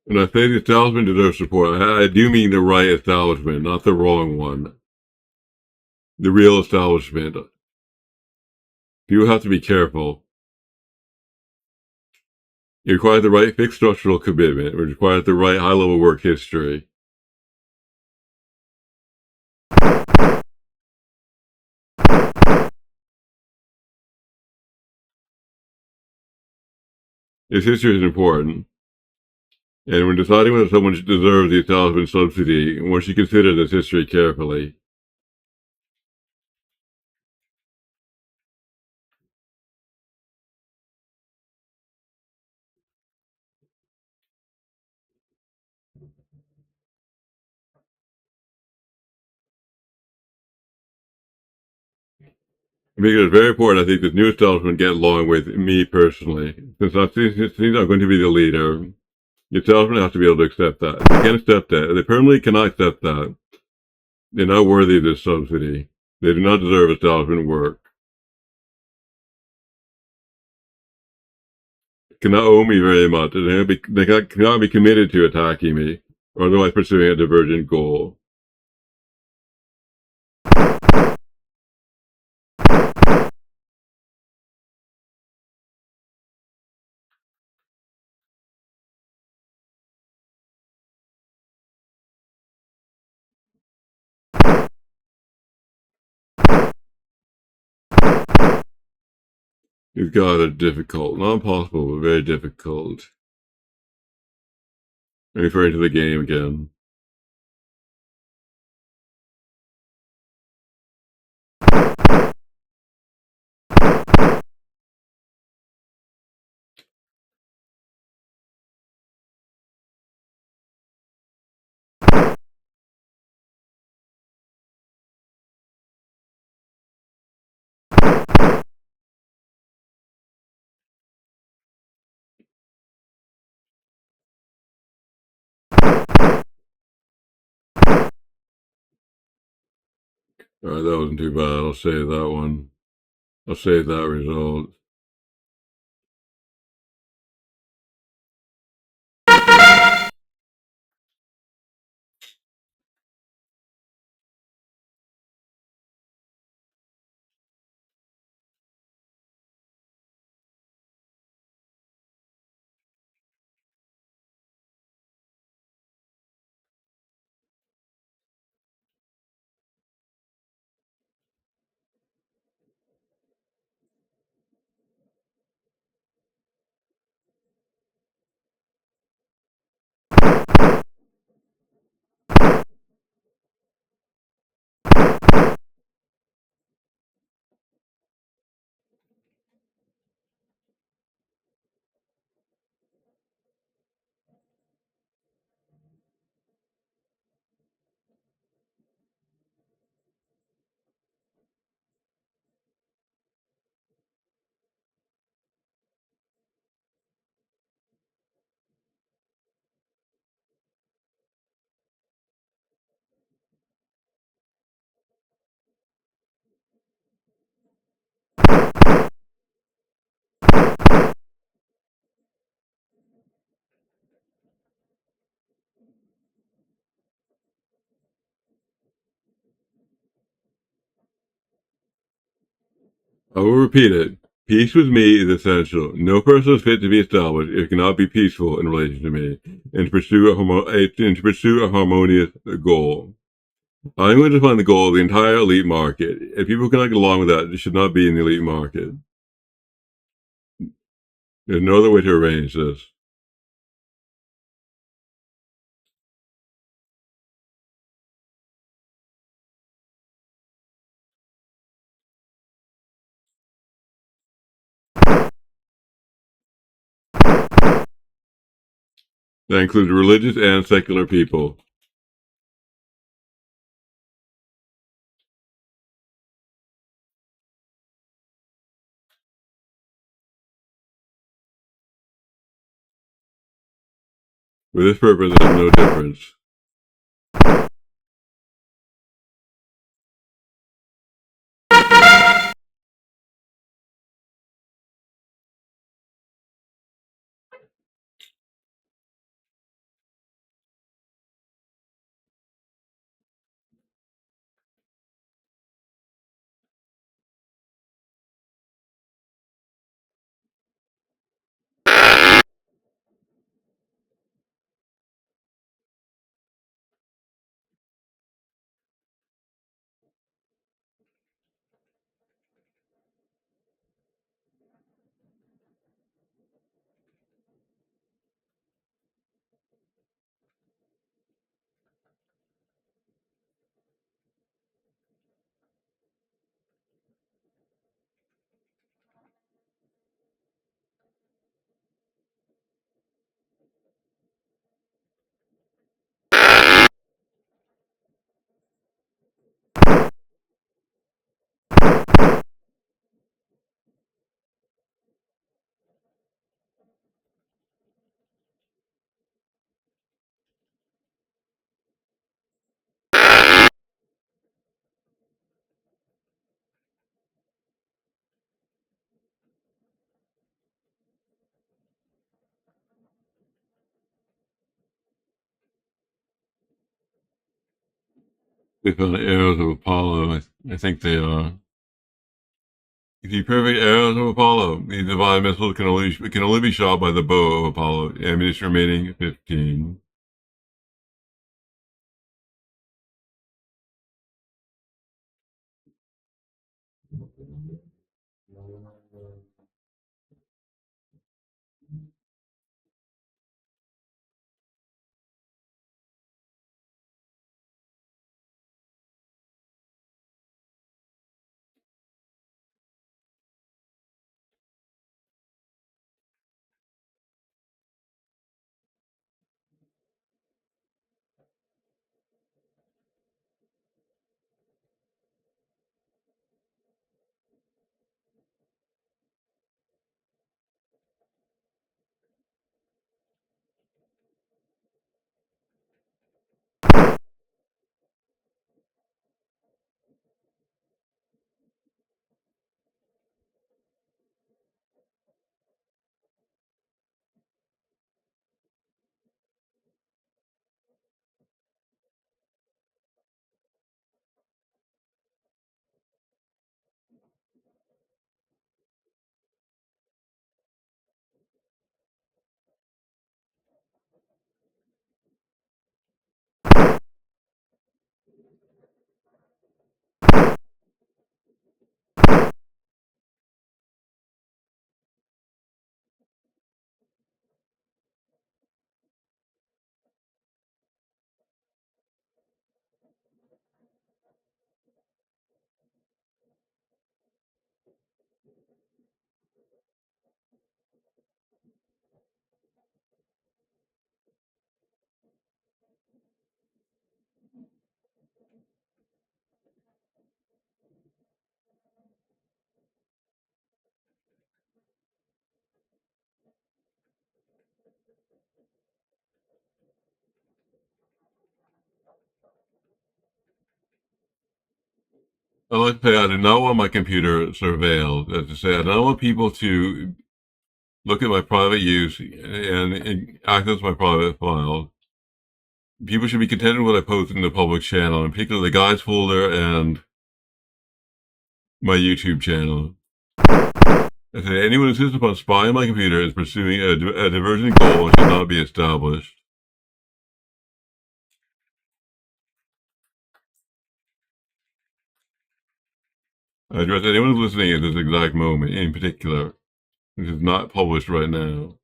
When I say the establishment deserves support, I do mean the right establishment, not the wrong one. The real establishment. People have to be careful. It requires the right fixed structural commitment. It requires the right high-level work history. This history is important. And when deciding whether someone deserves the establishment subsidy, one should consider this history carefully. Because it's very important, I think, this new establishment get along with me personally. Since I'm going to be the leader, the establishment has to be able to accept that. If they can't accept that, if they permanently cannot accept that, they're not worthy of this subsidy. They do not deserve establishment work. They cannot owe me very much. They cannot be committed to attacking me, or otherwise pursuing a divergent goal. These guys are difficult. Not impossible, but very difficult. I'm referring to the game again. Alright, that wasn't too bad. I'll save that one. I'll save that result. I will repeat it. Peace with me is essential. No person is fit to be established if it cannot be peaceful in relation to me, and to pursue a harmonious goal. I'm going to find the goal of the entire elite market. If people cannot get along with that, it should not be in the elite market. There's no other way to arrange this. That includes religious and secular people. For this purpose, there's no difference. They found the arrows of Apollo. I think they are. The perfect arrows of Apollo. The divine missiles can only be shot by the bow of Apollo. Ammunition remaining 15. I like to say I do not want my computer surveilled. As to say, I don't want people to look at my private use and access my private files. People should be content with what I post in the public channel, in particular the guides folder and my YouTube channel. I say anyone who insists upon spying on my computer is pursuing a diversion goal and should not be established. I address anyone who's listening at this exact moment, in particular. This is not published right now.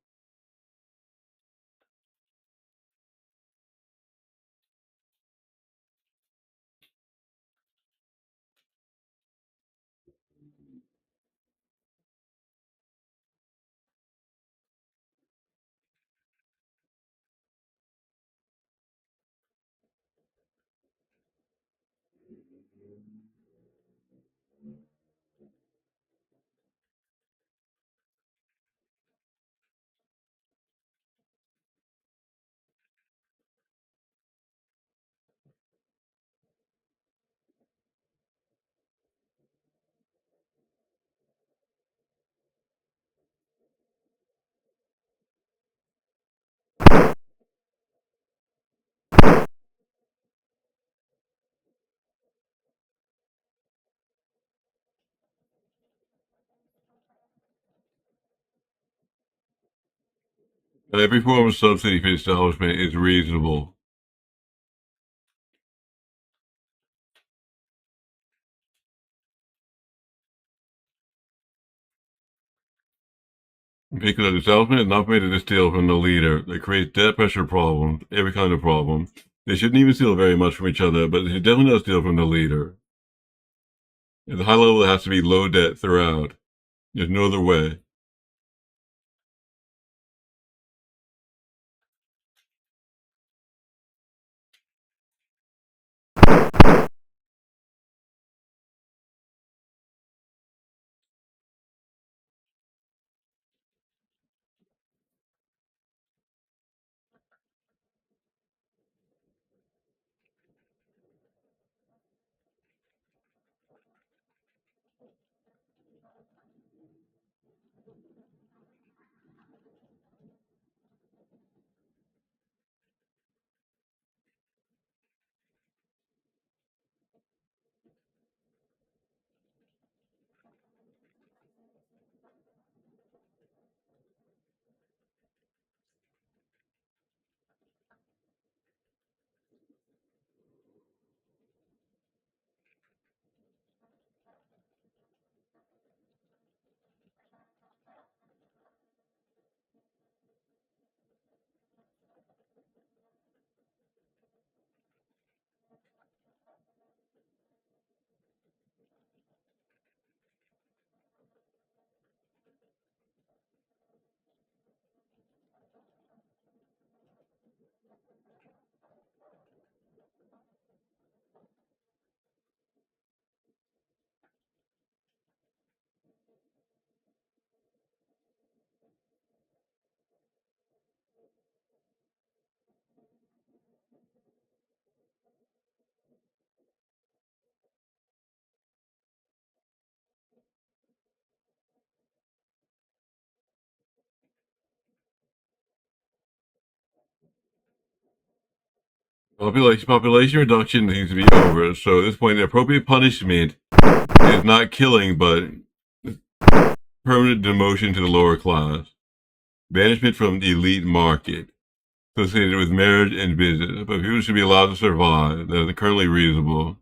Every form of subsidy for establishment is reasonable. Because the establishment is not permitted to steal from the leader. That creates debt pressure problems, every kind of problem. They shouldn't even steal very much from each other, but they should definitely not steal from the leader. At the high level, it has to be low debt throughout. There's no other way. Population reduction seems to be over, so at this point, the appropriate punishment is not killing, but permanent demotion to the lower class. Banishment from the elite market, associated with marriage and business, but people should be allowed to survive. That is currently reasonable.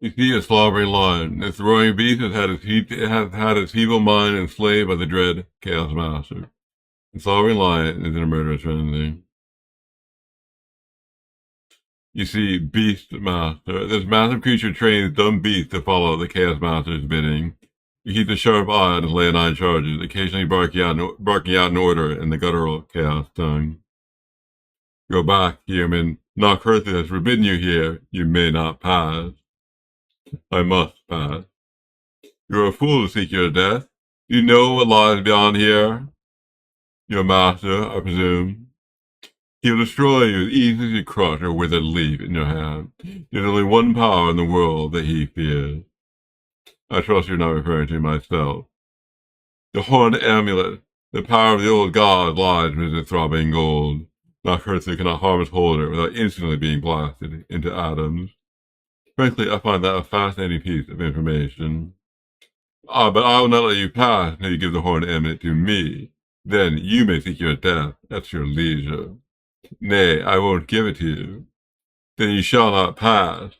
You see a slobbering lion. This roaring beast has had its evil mind enslaved by the dread Chaos Master. The slobbering lion is in a murderous frenzy. You see Beast Master. This massive creature trains dumb beasts to follow the Chaos Master's bidding. He keeps a sharp eye on his leonine charges, occasionally barking out an order in the guttural Chaos tongue. Go back, human. Nocturtha has forbidden you here. You may not pass. I must pass. You're a fool to seek your death. You know what lies beyond here? Your master, I presume. He'll destroy you as easily as you crush a withered leaf in your hand. There's only one power in the world that he fears. I trust you're not referring to myself. The horned amulet. The power of the old god lies within the throbbing gold. Nocturtha cannot harm its holder without instantly being blasted into atoms. Frankly, I find that a fascinating piece of information. But I will not let you pass until you give the horned amulet to me. Then you may seek your death at your leisure. Nay, I won't give it to you. Then you shall not pass.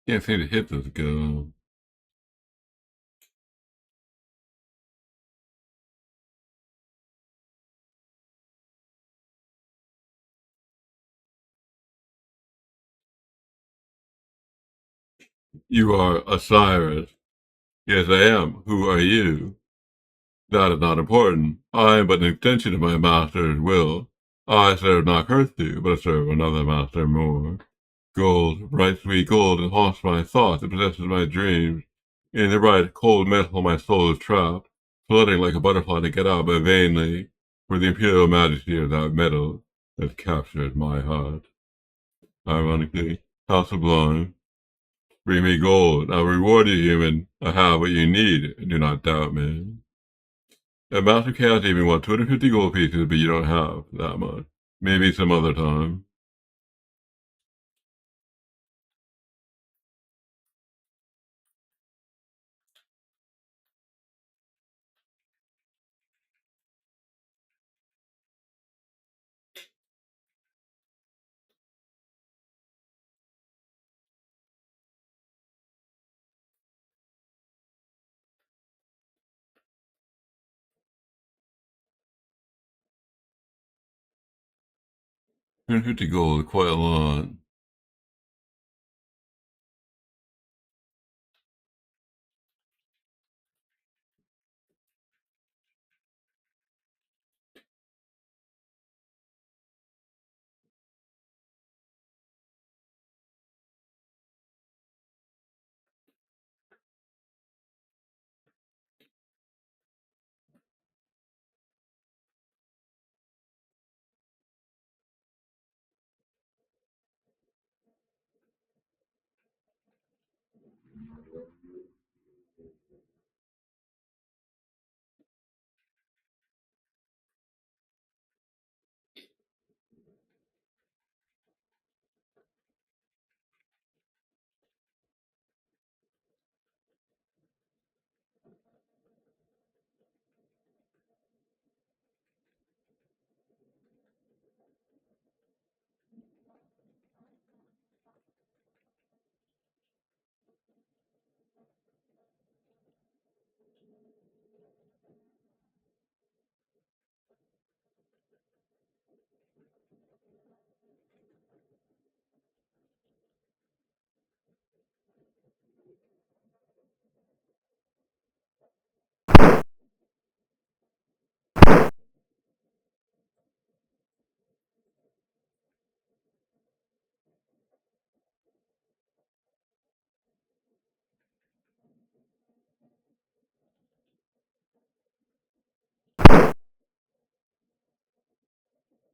Can't seem to hit this guy. You are Osiris. Yes, I am. Who are you? That is not important. I am but an extension of my master's will. I serve not Kurthu, but I serve another master more. Gold, bright sweet gold, it haunts my thoughts, it possesses my dreams. In the bright, cold metal my soul is trapped, fluttering like a butterfly to get out, but vainly, for the imperial majesty of that metal has captured my heart. Ironically, how sublime. Bring me gold, I'll reward you, human. I have what you need, do not doubt me. A master can't even want 250 gold pieces, but you don't have that much. Maybe some other time. $250 gold, quite a lot.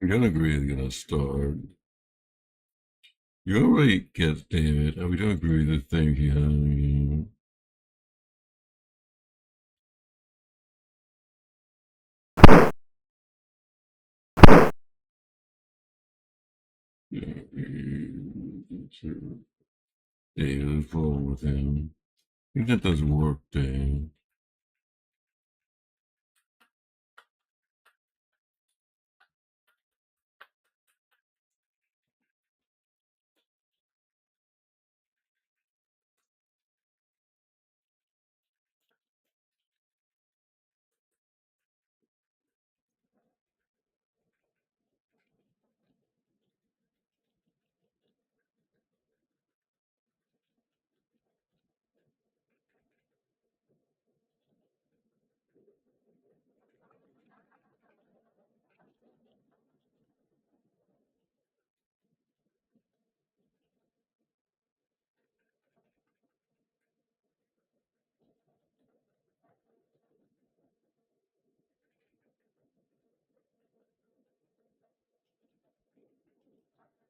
I'm gonna agree it's gonna start. You're right, get damn it. We don't agree with the thing here. David, fall with him. I think that does work, Dave.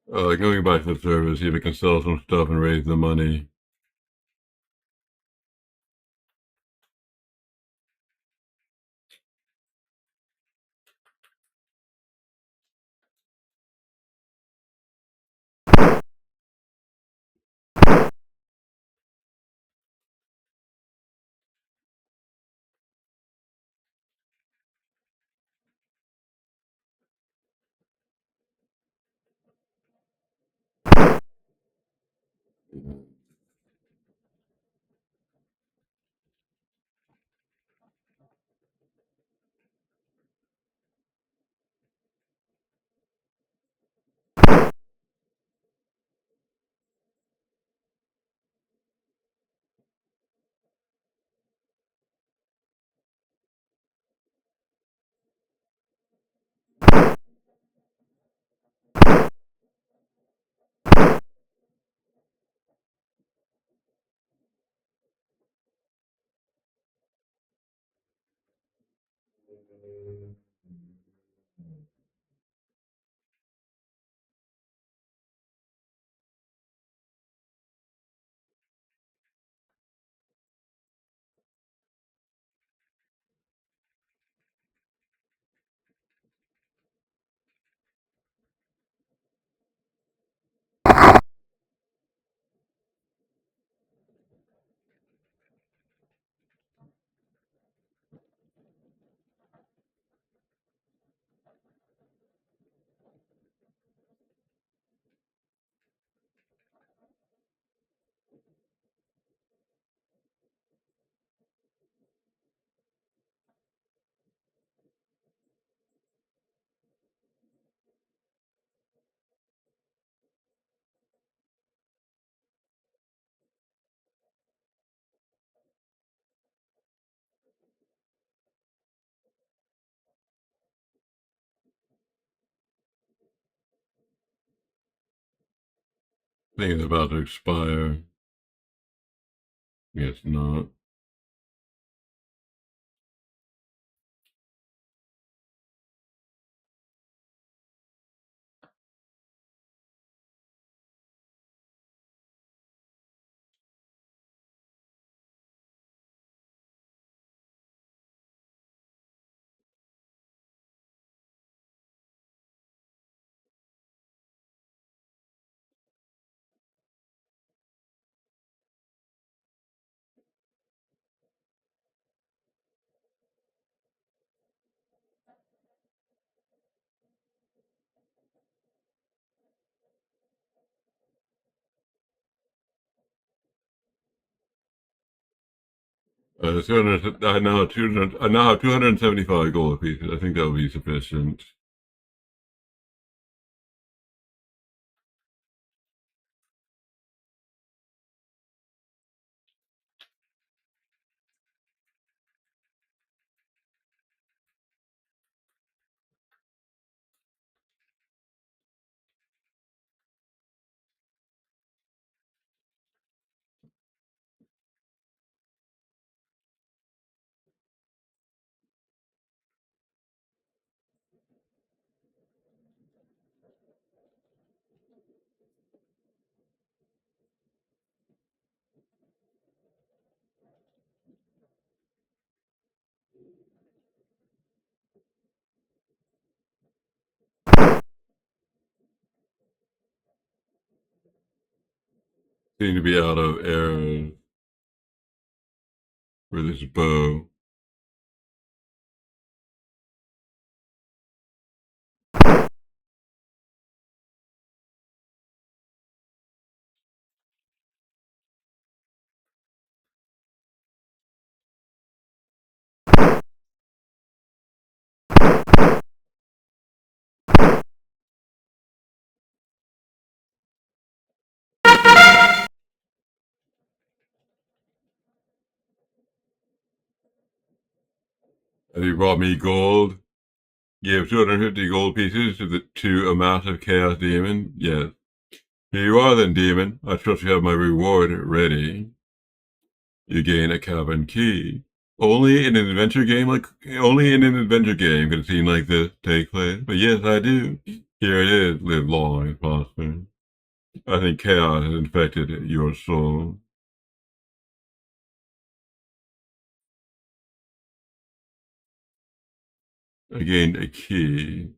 Going back to the server, see if we can sell some stuff and raise the money. Thing's about to expire. Guess not. I now have 275 gold pieces. I think that will be sufficient. Seem to be out of arrows for this bow. Have you brought me gold? Give 250 gold pieces to a massive chaos demon? Yes. Here you are then, demon. I trust you have my reward ready. You gain a cabin key. Only in an adventure game can a scene like this take place. But yes, I do. Here it is. Live long and prosper. I think chaos has infected your soul. I gained a key.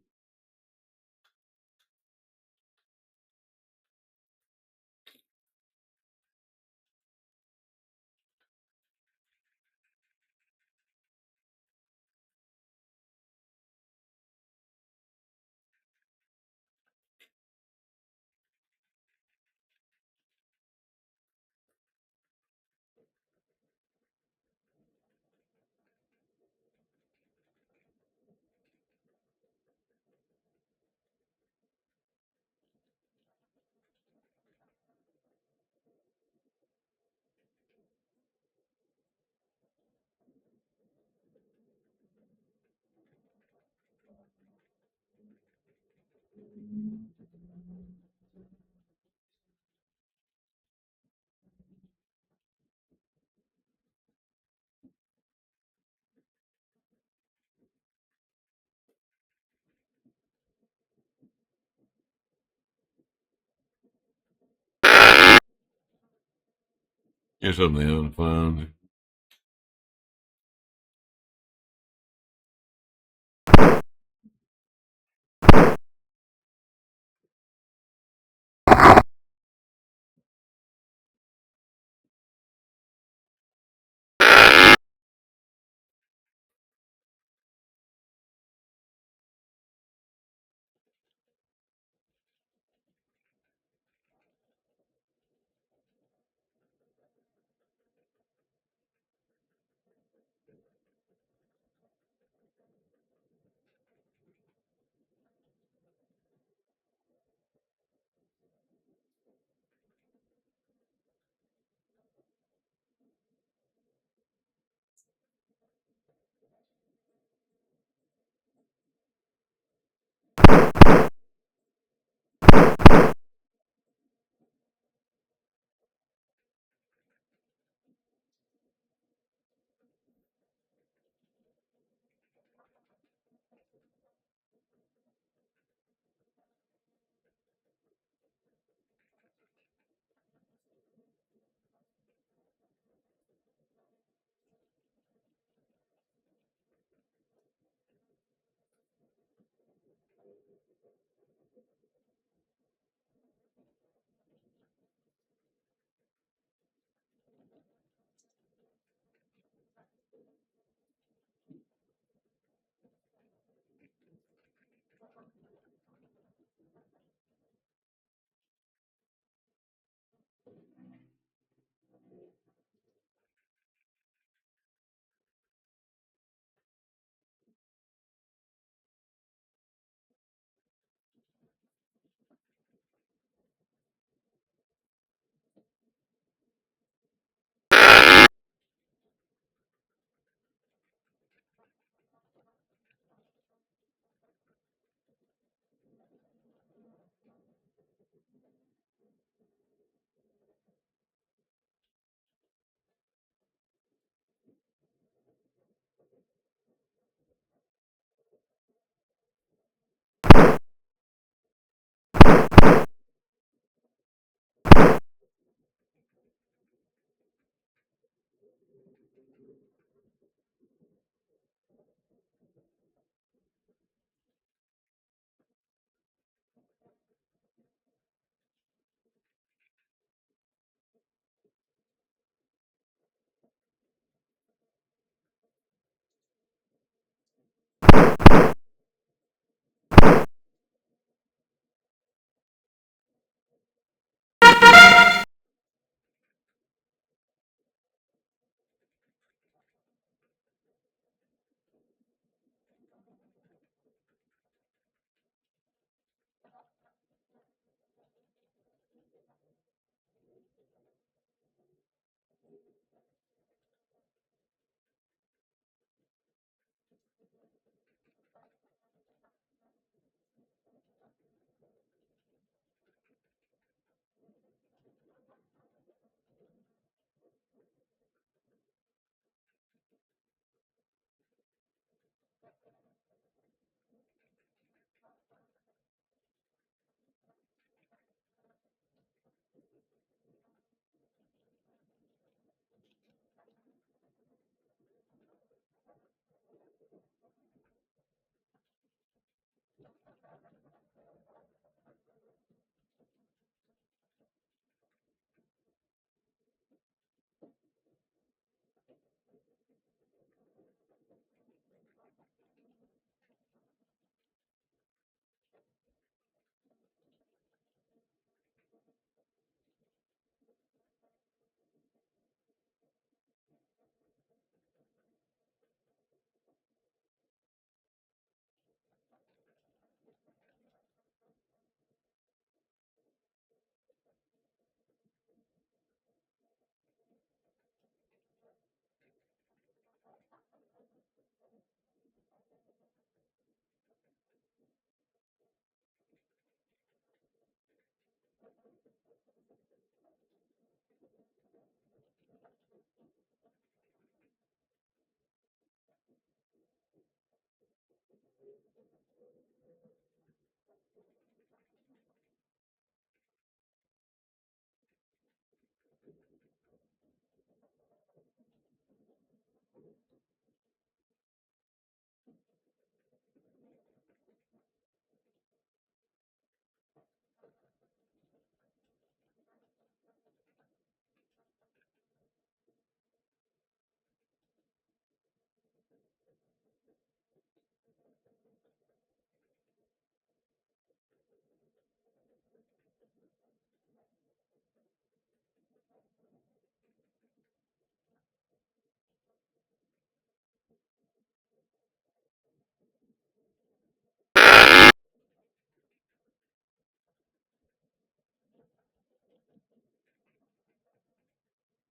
Here's something I haven't found.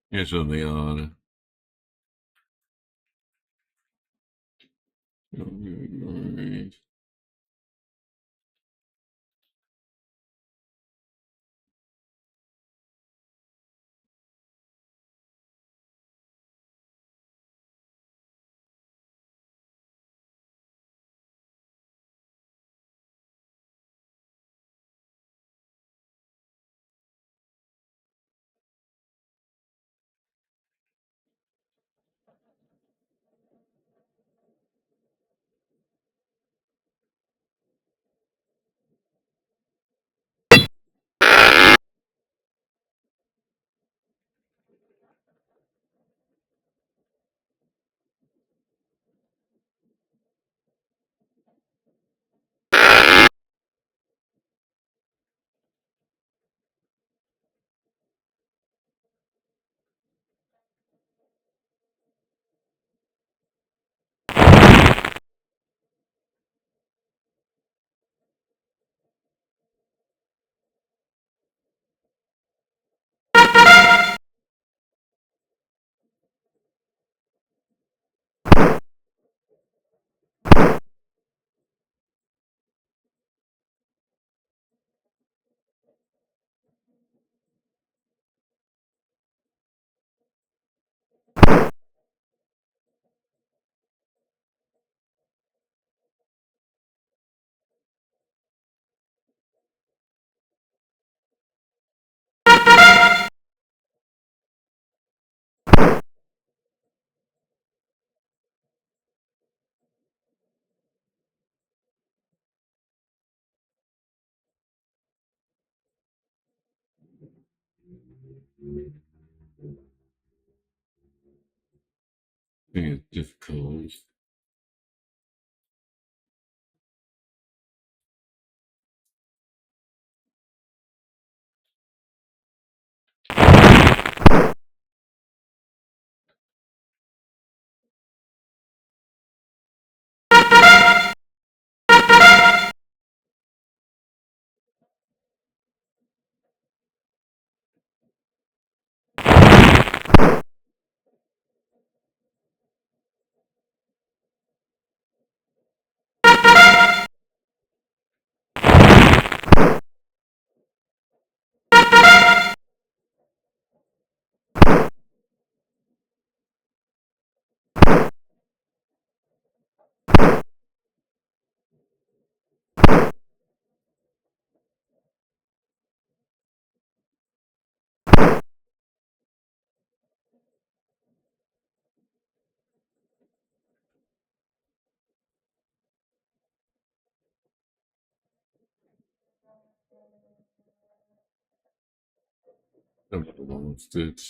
Here's something on. Alright. I think it's difficult. I've lost it.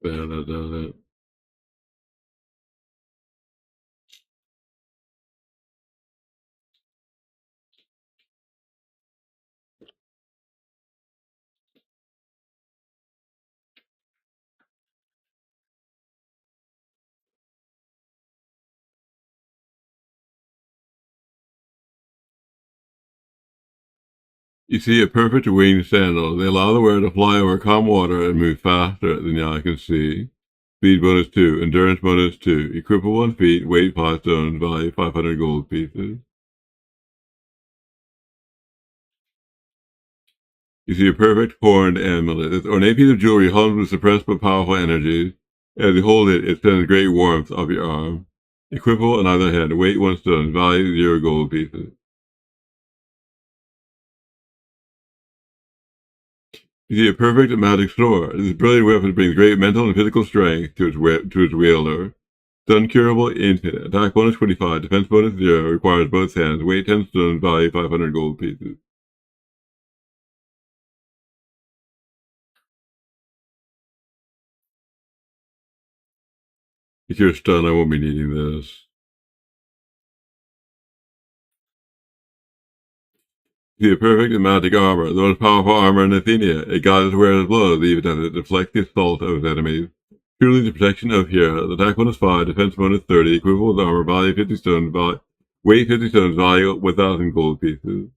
Yeah, that does it. You see a perfect winged sandal. They allow the wearer to fly over calm water and move faster than the eye can see. Speed bonus 2, endurance bonus 2, equipable on feet, weight 5 stones, value 500 gold pieces. You see a perfect horned amulet. This ornate piece of jewelry hums with suppressed but powerful energies. As you hold it, it sends great warmth up your arm. Equipable on either hand, weight 1 stone, value 0 gold pieces. You see a perfect magic sword. This brilliant weapon brings great mental and physical strength to its wielder. It's uncurable instant. Attack bonus 25, defense bonus 0, requires both hands, weight 10 stones, value 500 gold pieces. If you're stunned, I won't be needing this. You see a perfect and magic armor, the most powerful armor in Athenia. It guides wearer's blows, even as it deflects the assault of his enemies. Truly the protection of heroes. Attack bonus 5, defense bonus 30, equivalent armor, value 50 stones, weight 50 stones, value 1,000 gold pieces.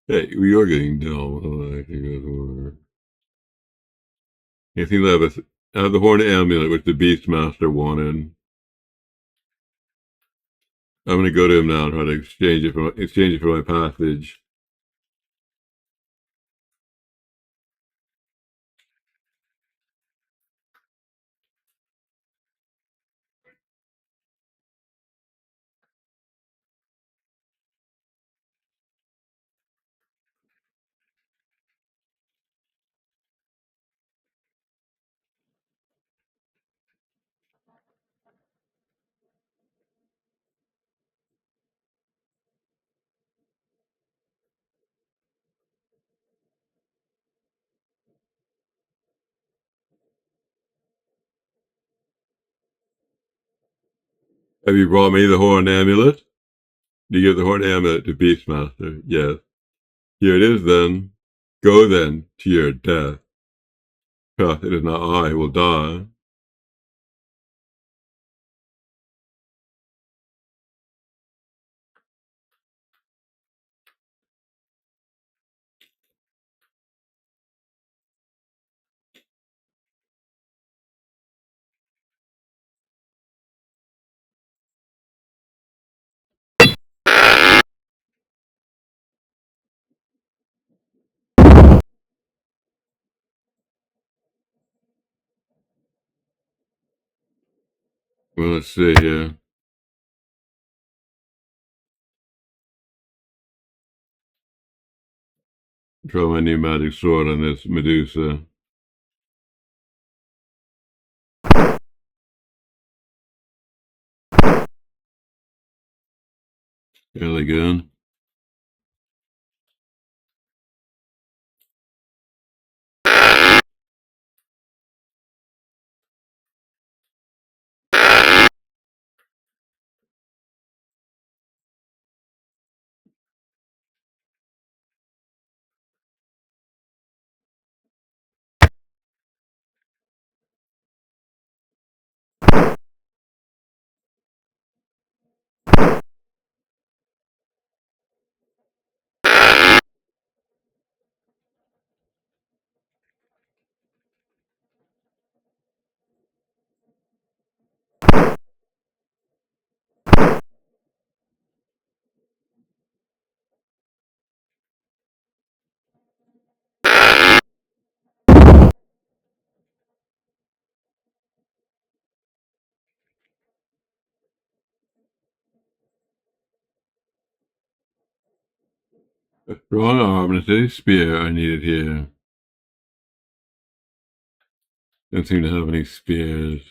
Hey, we are getting dumb. I think that's over. I think I have the horn amulet, which the Beastmaster wanted. I'm going to go to him now and try to exchange it for my passage. Have you brought me the horn amulet? You give the horn amulet to Beastmaster. Yes. Here it is then. Go then to your death. Trust it is not I who will die. Well, let's see here. Try my new magic sword on this Medusa. Really good. Wrong arm and a steady spear are needed here. Don't seem to have any spears.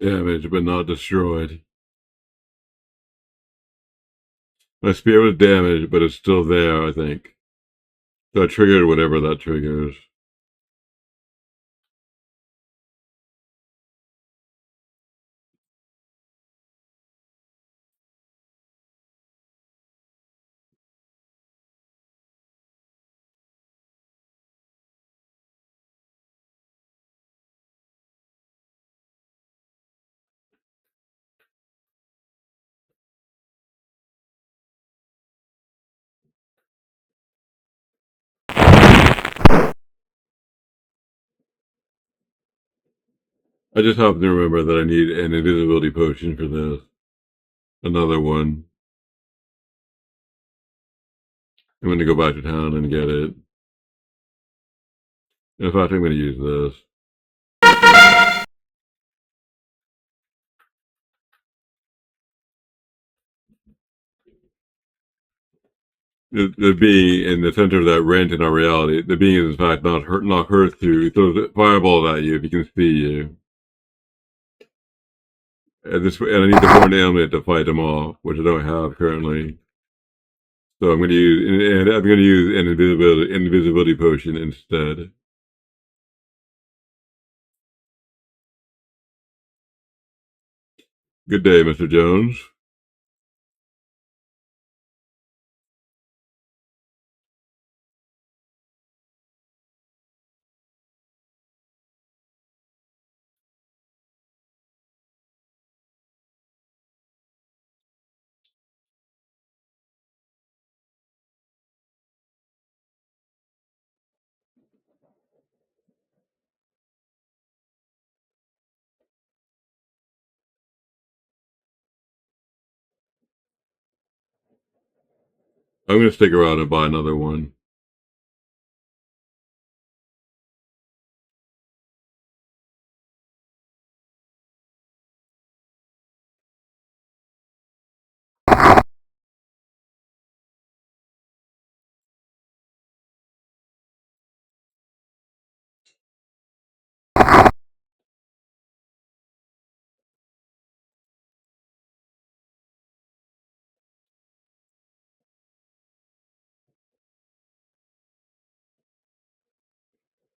Damaged but not destroyed. My spear was damaged, but it's still there, I think. So I triggered whatever that triggers. I just happen to remember that I need an invisibility potion for this. Another one. I'm going to go back to town and get it. In fact, I'm going to use this. The being in the center of that rent in our reality, the being is in fact not hurt to. It throws fireballs at you if you can see you. And I need the horned amulet to fight them off, which I don't have currently. So I'm going to use an invisibility potion instead. Good day, Mr. Jones. I'm going to stick around and buy another one.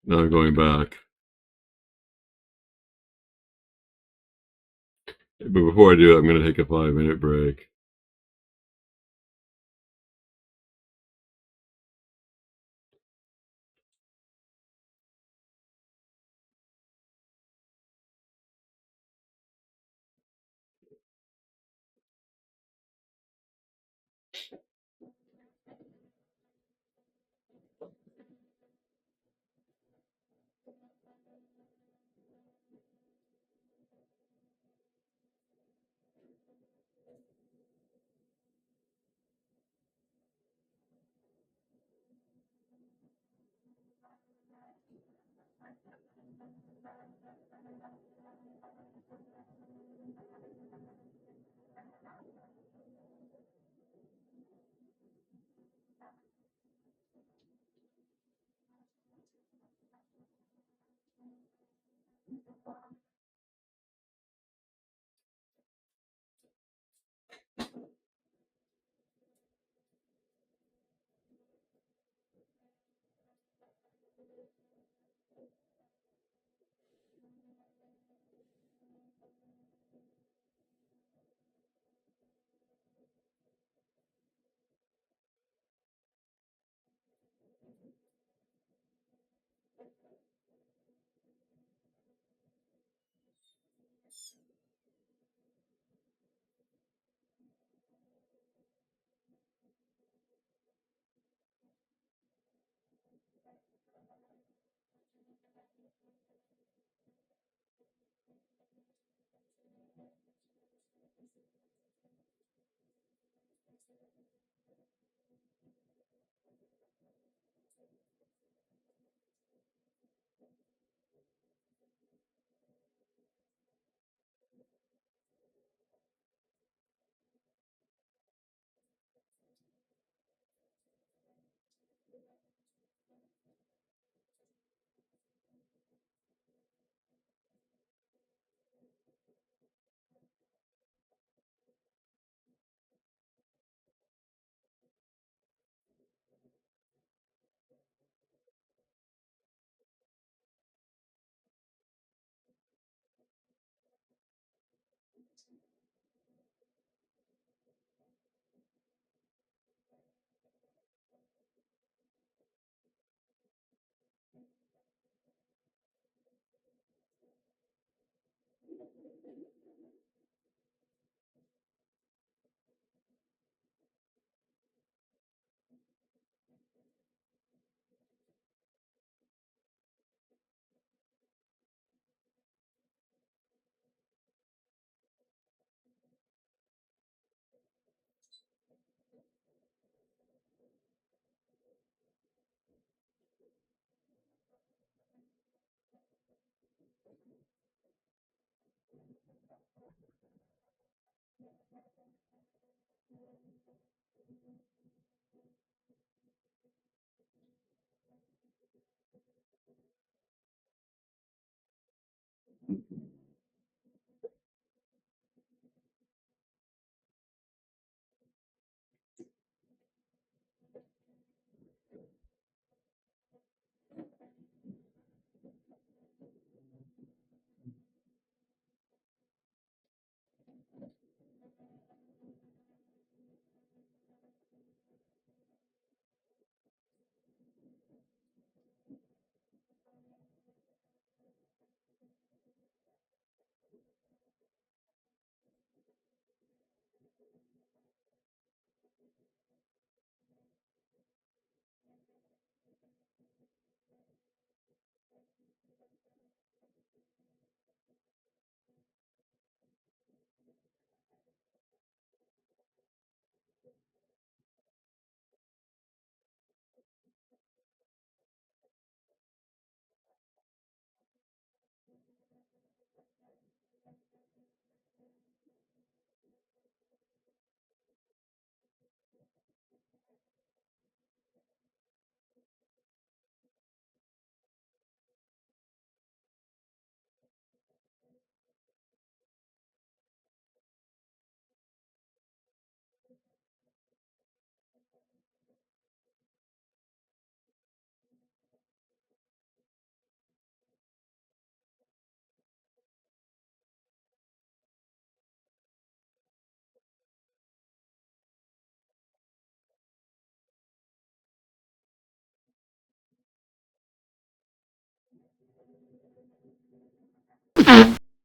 Now I'm going back. But before I do, I'm going to take a 5-minute break.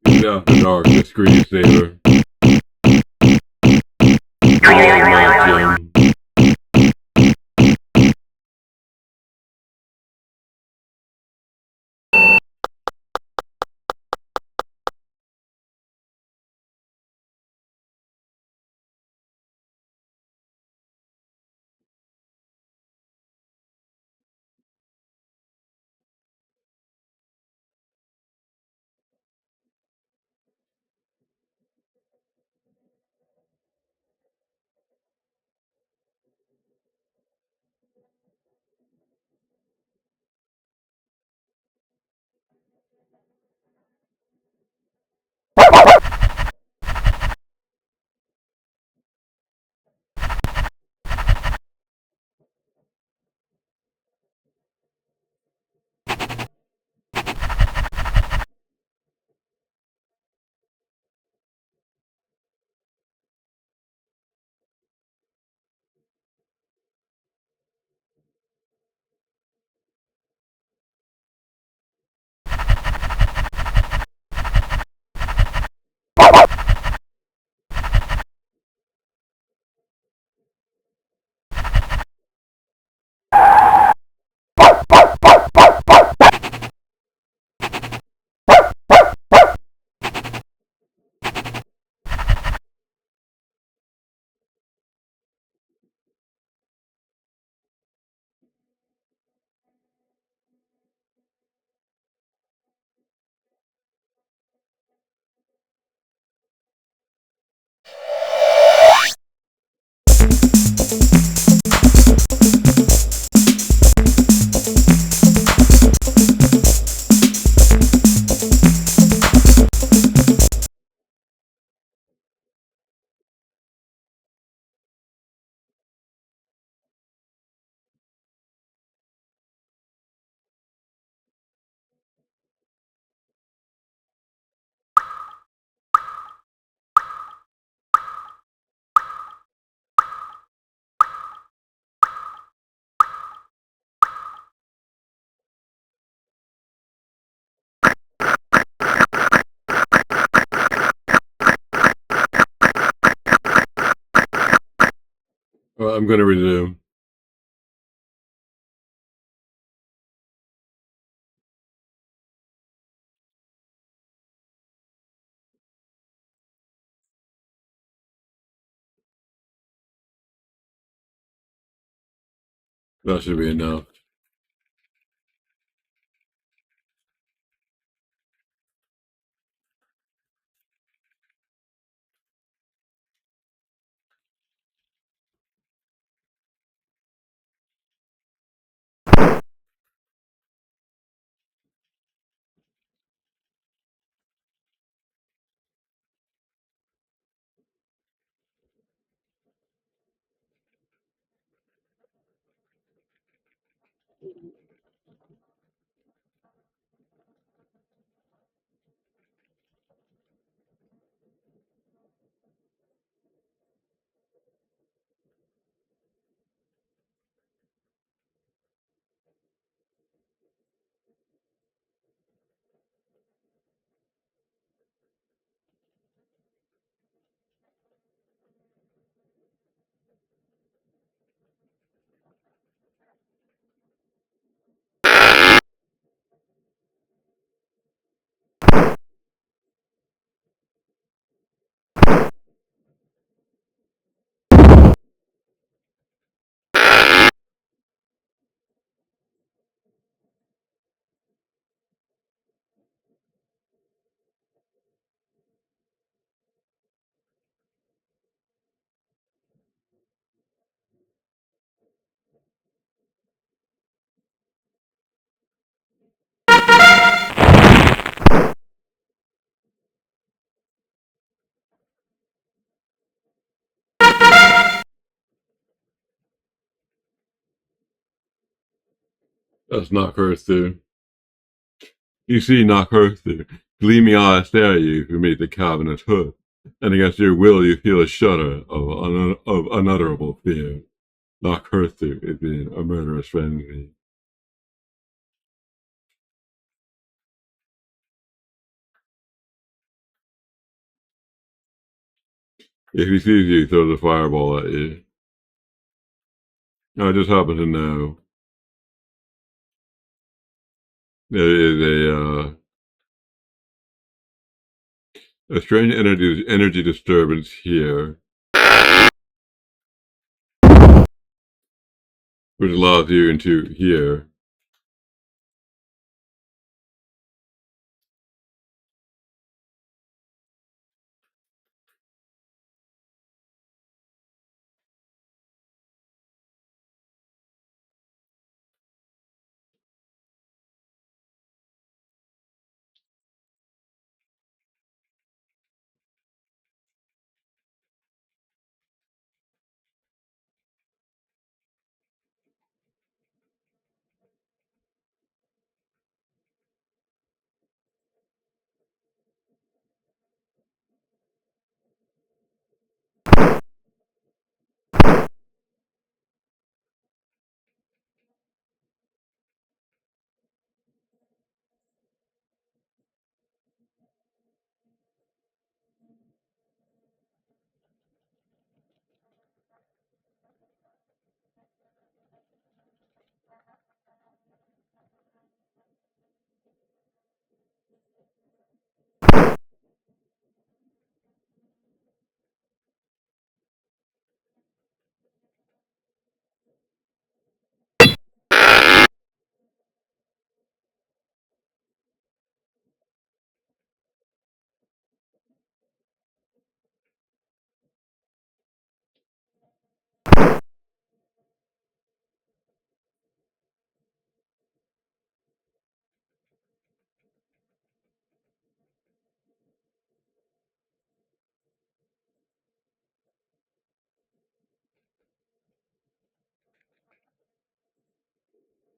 Yeah, the dark, the screensaver. Oh, my Jim. I'm going to resume. That should be enough. That's not Earther. You see not Earther. Gleaming eyes stare at you beneath the cabinet's hood, and against your will you feel a shudder of unutterable fear. Not Earther is in a murderous frenzy. If he sees you, he throws a fireball at you. I just happen to know there is a strange energy disturbance here, which allows you into here.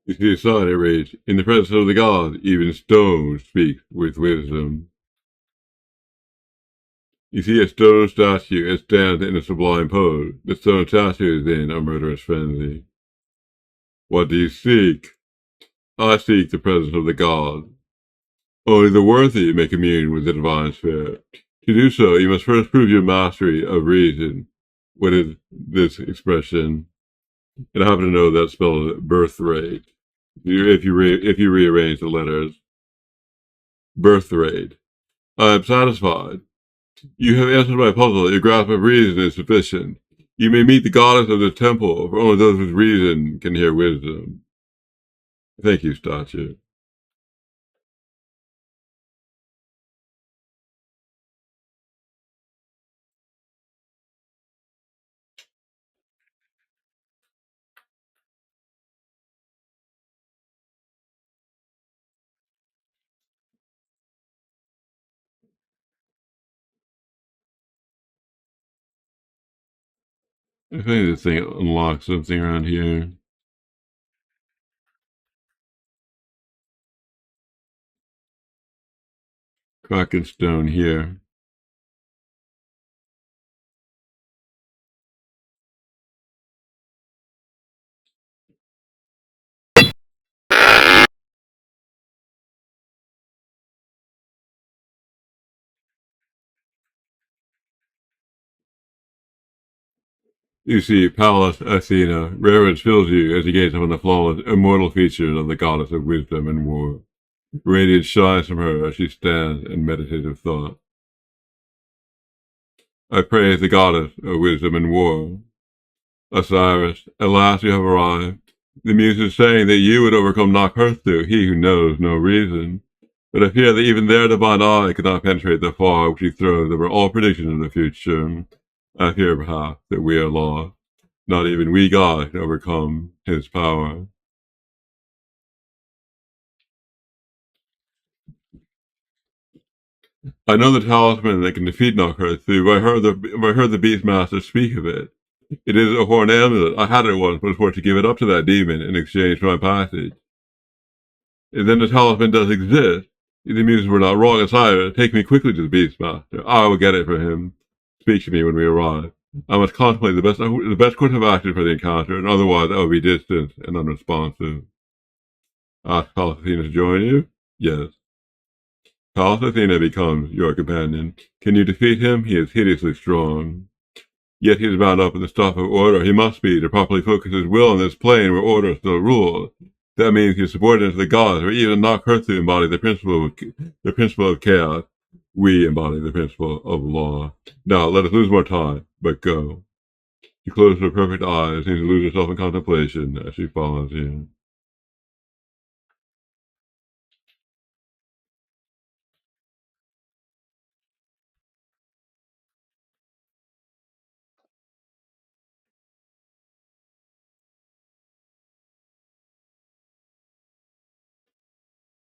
You see a sign it reads, "In the presence of the gods, even stones speak with wisdom." You see a stone statue. It stands in a sublime pose. The stone statue is in a murderous frenzy. What do you seek? I seek the presence of the gods. Only the worthy may commune with the divine spirit. To do so, you must first prove your mastery of reason. What is this expression? And I happen to know that spells birth rate. If you rearrange the letters, birth rate. I am satisfied. You have answered my puzzle. Your grasp of reason is sufficient. You may meet the goddess of the temple, for only those with reason can hear wisdom. Thank you, statue. I think this thing unlocks something around here. Kraken stone here. You see, Pallas Athena, reverence fills you as you gaze upon the flawless, immortal features of the goddess of wisdom and war. Radiance shines from her as she stands in meditative thought. I praise the goddess of wisdom and war. Osiris, at last you have arrived. The muse is saying that you would overcome Nakherthu, he who knows no reason. But I fear that even their divine eye cannot penetrate the fog which you throw over all predictions of the future. I fear, perhaps, that we are lost. Not even we God can overcome his power. I know the talisman that can defeat Nakherthu. I heard the Beastmaster speak of it. It is a horn amulet. I had it once, but was forced to give it up to that demon in exchange for my passage. And then the talisman does exist. The muses were not wrong, Osiris. Take me quickly to the Beastmaster. I will get it for him. Speak to me when we arrive. I must contemplate the best course of action for the encounter, and otherwise I will be distant and unresponsive. Ask Pallas Athena to join you? Yes. Pallas Athena becomes your companion. Can you defeat him? He is hideously strong. Yet he is bound up in the stuff of order. He must be to properly focus his will on this plane where order still rules. That means he is subordinate to the gods, or even Nakherthu embody the principle of chaos. We embody the principle of law. Now, let us lose more time, but go. She closes her perfect eyes, seems to lose herself in contemplation as she follows you.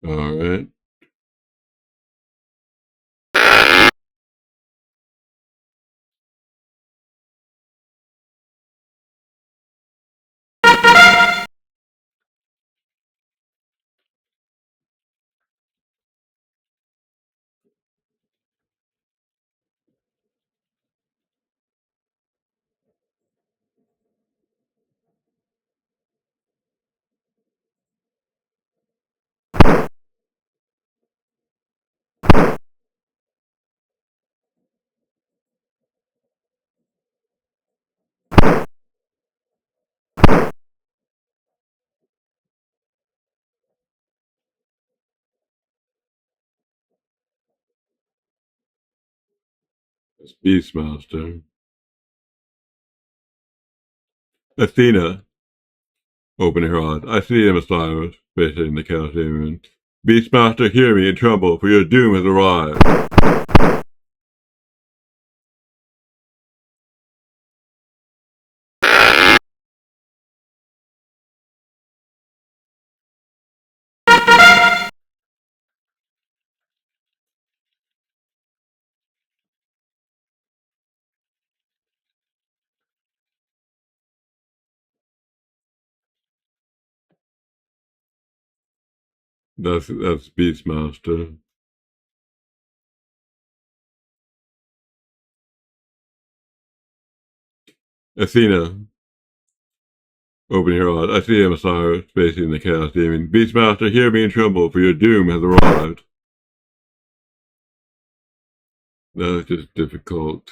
All right. Beastmaster. Athena, opening her eyes. I see him, Osiris, facing the chaos demon. Beastmaster, hear me and tremble, for your doom has arrived. That's Beastmaster. Athena, opening her eyes. I see him, Osiris, facing the chaos demon. Beastmaster, hear me and tremble, for your doom has arrived. That is just difficult.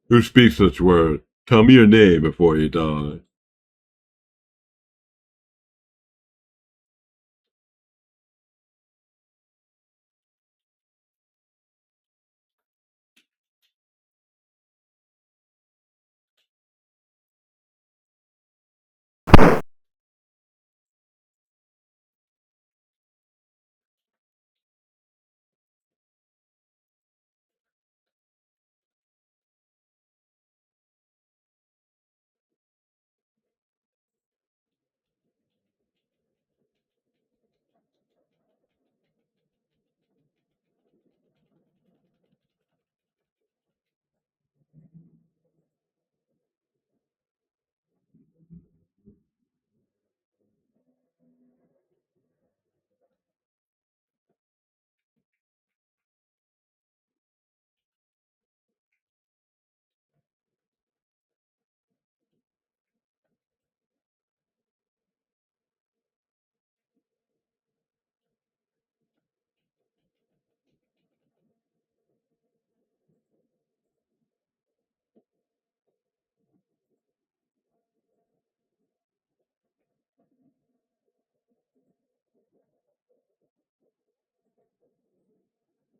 Who speaks such words? Tell me your name before you die.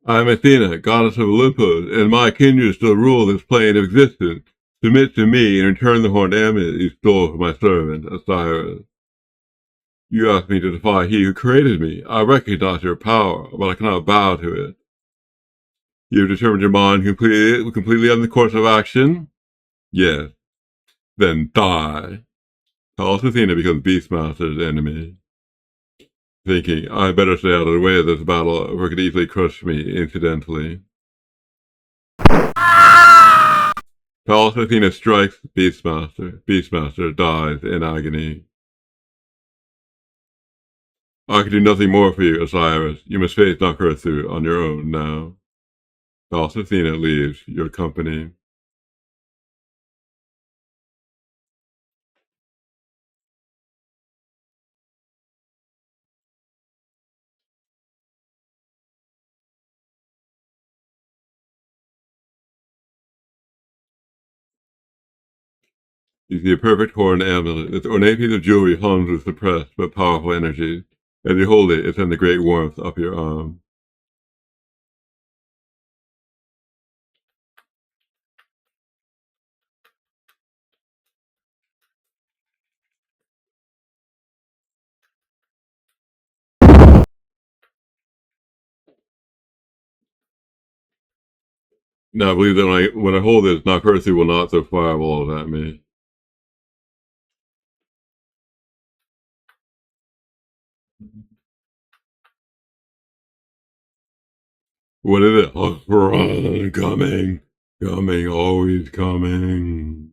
I am Athena, goddess of Olympus, and my kindred still rule this plane of existence. Submit to me and return the horned amulet you stole from my servant, Osiris. You asked me to defy he who created me. I recognize your power, but I cannot bow to it. You have determined your mind completely on the course of action? Yes. Then die. Pallas Athena becomes Beastmaster's enemy. Thinking, I better stay out of the way of this battle, or it could easily crush me incidentally. Pallas Athena strikes Beastmaster. Beastmaster dies in agony. I can do nothing more for you, Osiris. You must face Cockatrice on your own now. Pallas Athena leaves your company. You see a perfect horn amulet. Its ornate piece of jewelry hums with suppressed but powerful energy. As you hold it, it sends a great warmth up your arm. Now I believe that when I hold this, Cockatrice will not throw fireballs at me. What is it? Oh, run, coming, always coming.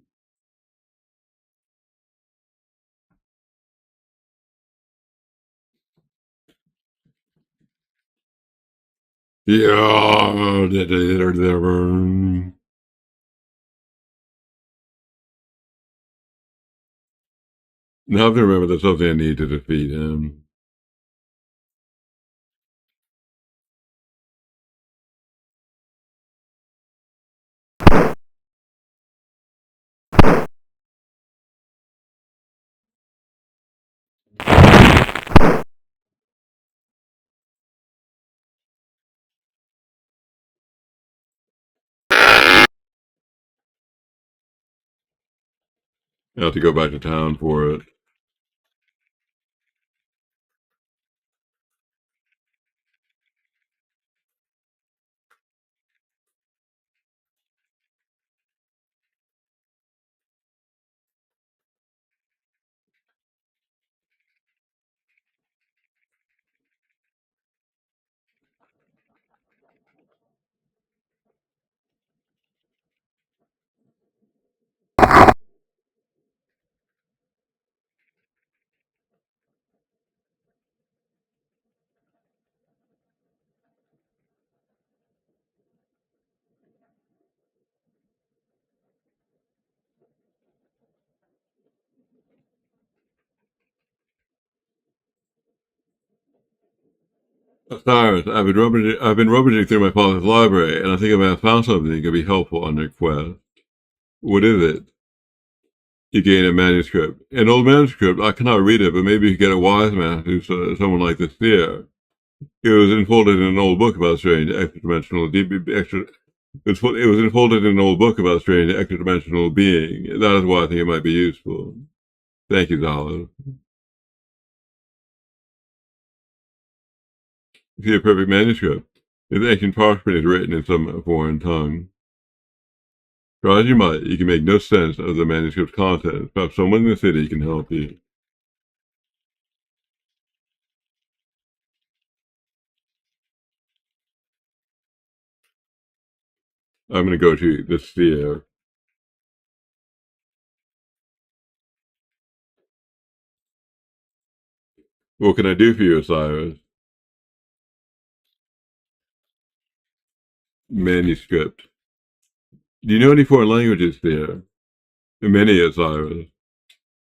Yeah, now I have to remember there's something I need to defeat him. I have to go back to town for it. Osiris, I've been rummaging through my father's library, and I think I may have found something that could be helpful on your quest. What is it? You gain a manuscript. An old manuscript, I cannot read it, but maybe you could get a wise man who's someone like the seer. It was enfolded in an old book about strange extra-dimensional it was enfolded in an old book about strange extra-dimensional being. That is why I think it might be useful. Thank you, Zala. You see a perfect manuscript. Its ancient parchment is written in some foreign tongue. Try as you might, you can make no sense of the manuscript's contents. Perhaps someone in the city can help you. I'm going to go to the sphere. What can I do for you, Osiris? Manuscript. Do you know any foreign languages, Sphere? Many, Osiris.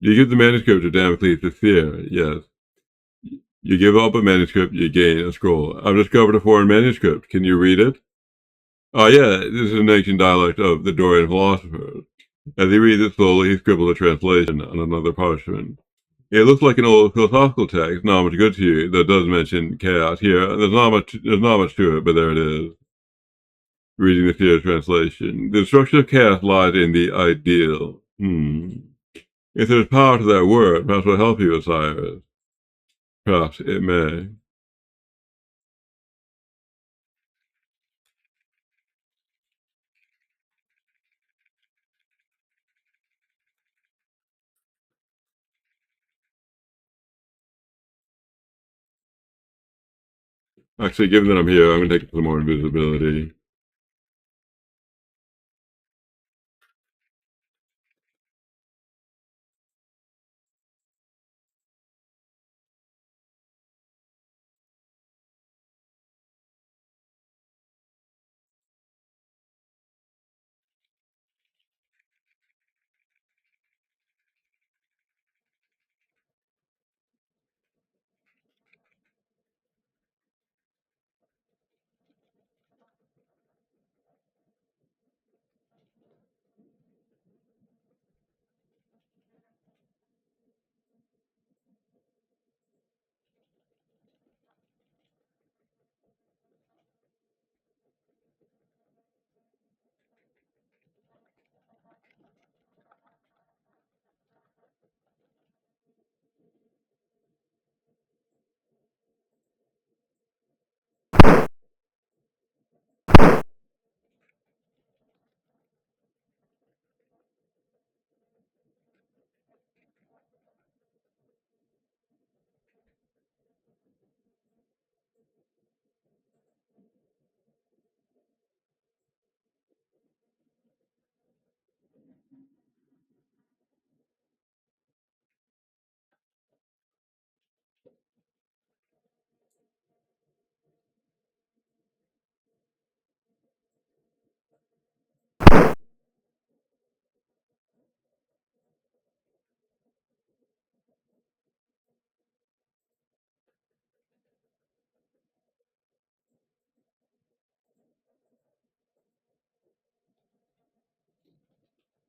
You give the manuscript to Damocles the Sphere, yes. You give up a manuscript, you gain a scroll. I've discovered a foreign manuscript. Can you read it? Oh, yeah, this is an ancient dialect of the Dorian philosophers. As he reads it slowly, he scribbled a translation on another parchment. It looks like an old philosophical text, not much good to you, though it does mention chaos here. There's not much to it, but there it is. Reading the theater translation. The destruction of chaos lies in the ideal. If there's power to that word, perhaps it'll help you, Osiris. Perhaps it may. Actually, given that I'm here, I'm going to take some more invisibility.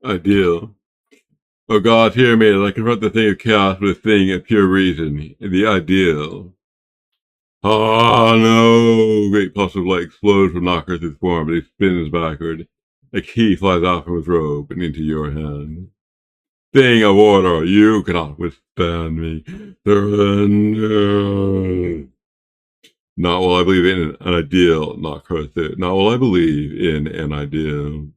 Ideal. Oh God, hear me as I confront the thing of chaos with a thing of pure reason, the ideal. Ah, no! Great pulse of light explodes from Knocker's form, but he spins backward. A key flies out from his robe and into your hand. Thing of order, you cannot withstand me. Surrender. Not while I believe in an ideal, not Cursed. Not while I believe in an ideal.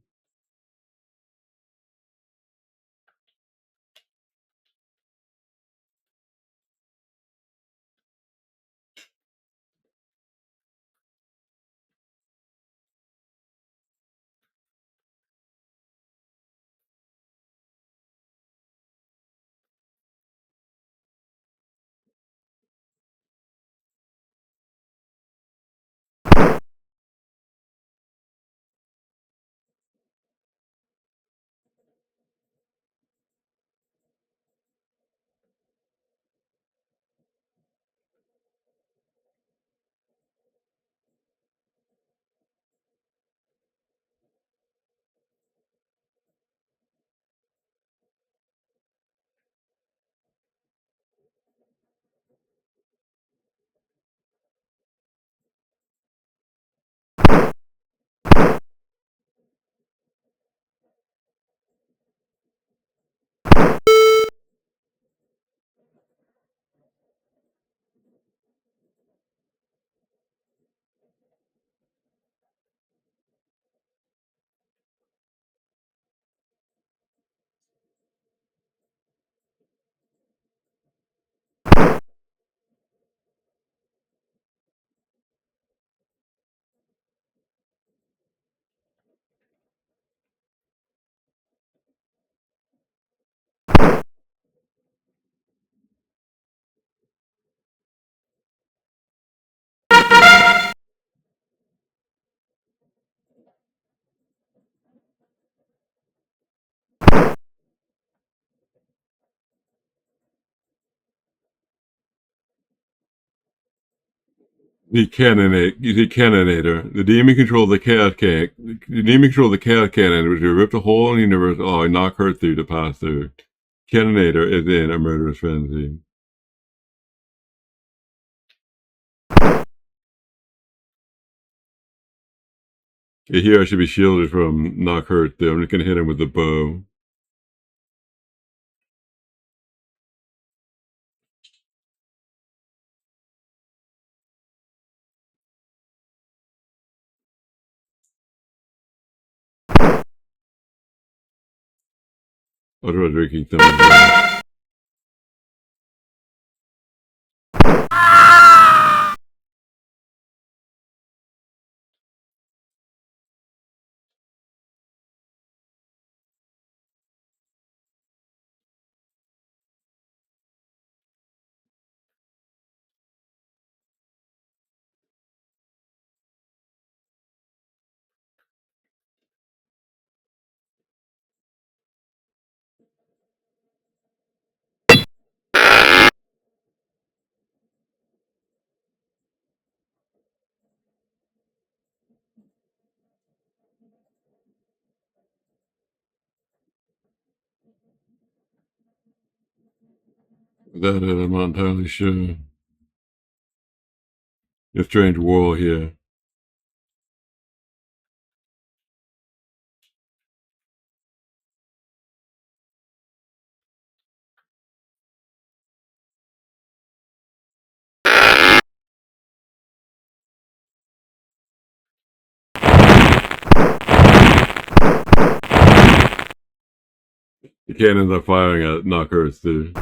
The Cannonnator. The demon controlled the Chaos Cannon. The demon controlled the Chaos Cannon, which ripped a hole in the universe, allowing Knockhurt through to pass through. Canninator is in a murderous frenzy. Here I should be shielded from knock hurt though. I'm just gonna hit him with the bow. I'll try drinking some of that. That I'm not entirely sure. A strange wall here. The cannons are firing at knock earth too.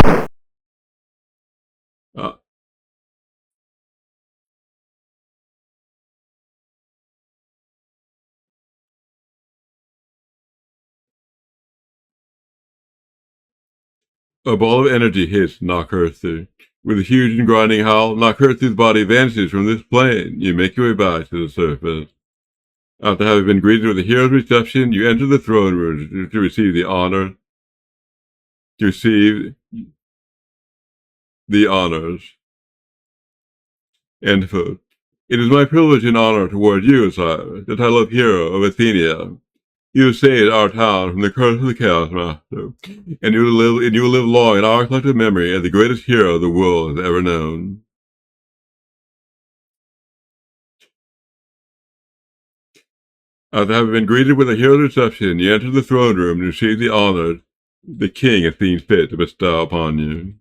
A ball of energy hits Knockherthu. With a huge and grinding howl, Knockherthu's body vanishes from this plane. You make your way back to the surface. After having been greeted with a hero's reception, you enter the throne room to receive the honor. To receive the honors. End quote. It is my privilege and honor toward you, Osiris, the title of hero of Athenia. You have saved our town from the curse of the Chaos Master, and you will live long in our collective memory as the greatest hero the world has ever known. After having been greeted with a hero's reception, you enter the throne room to receive the honor the king has seen fit to bestow upon you.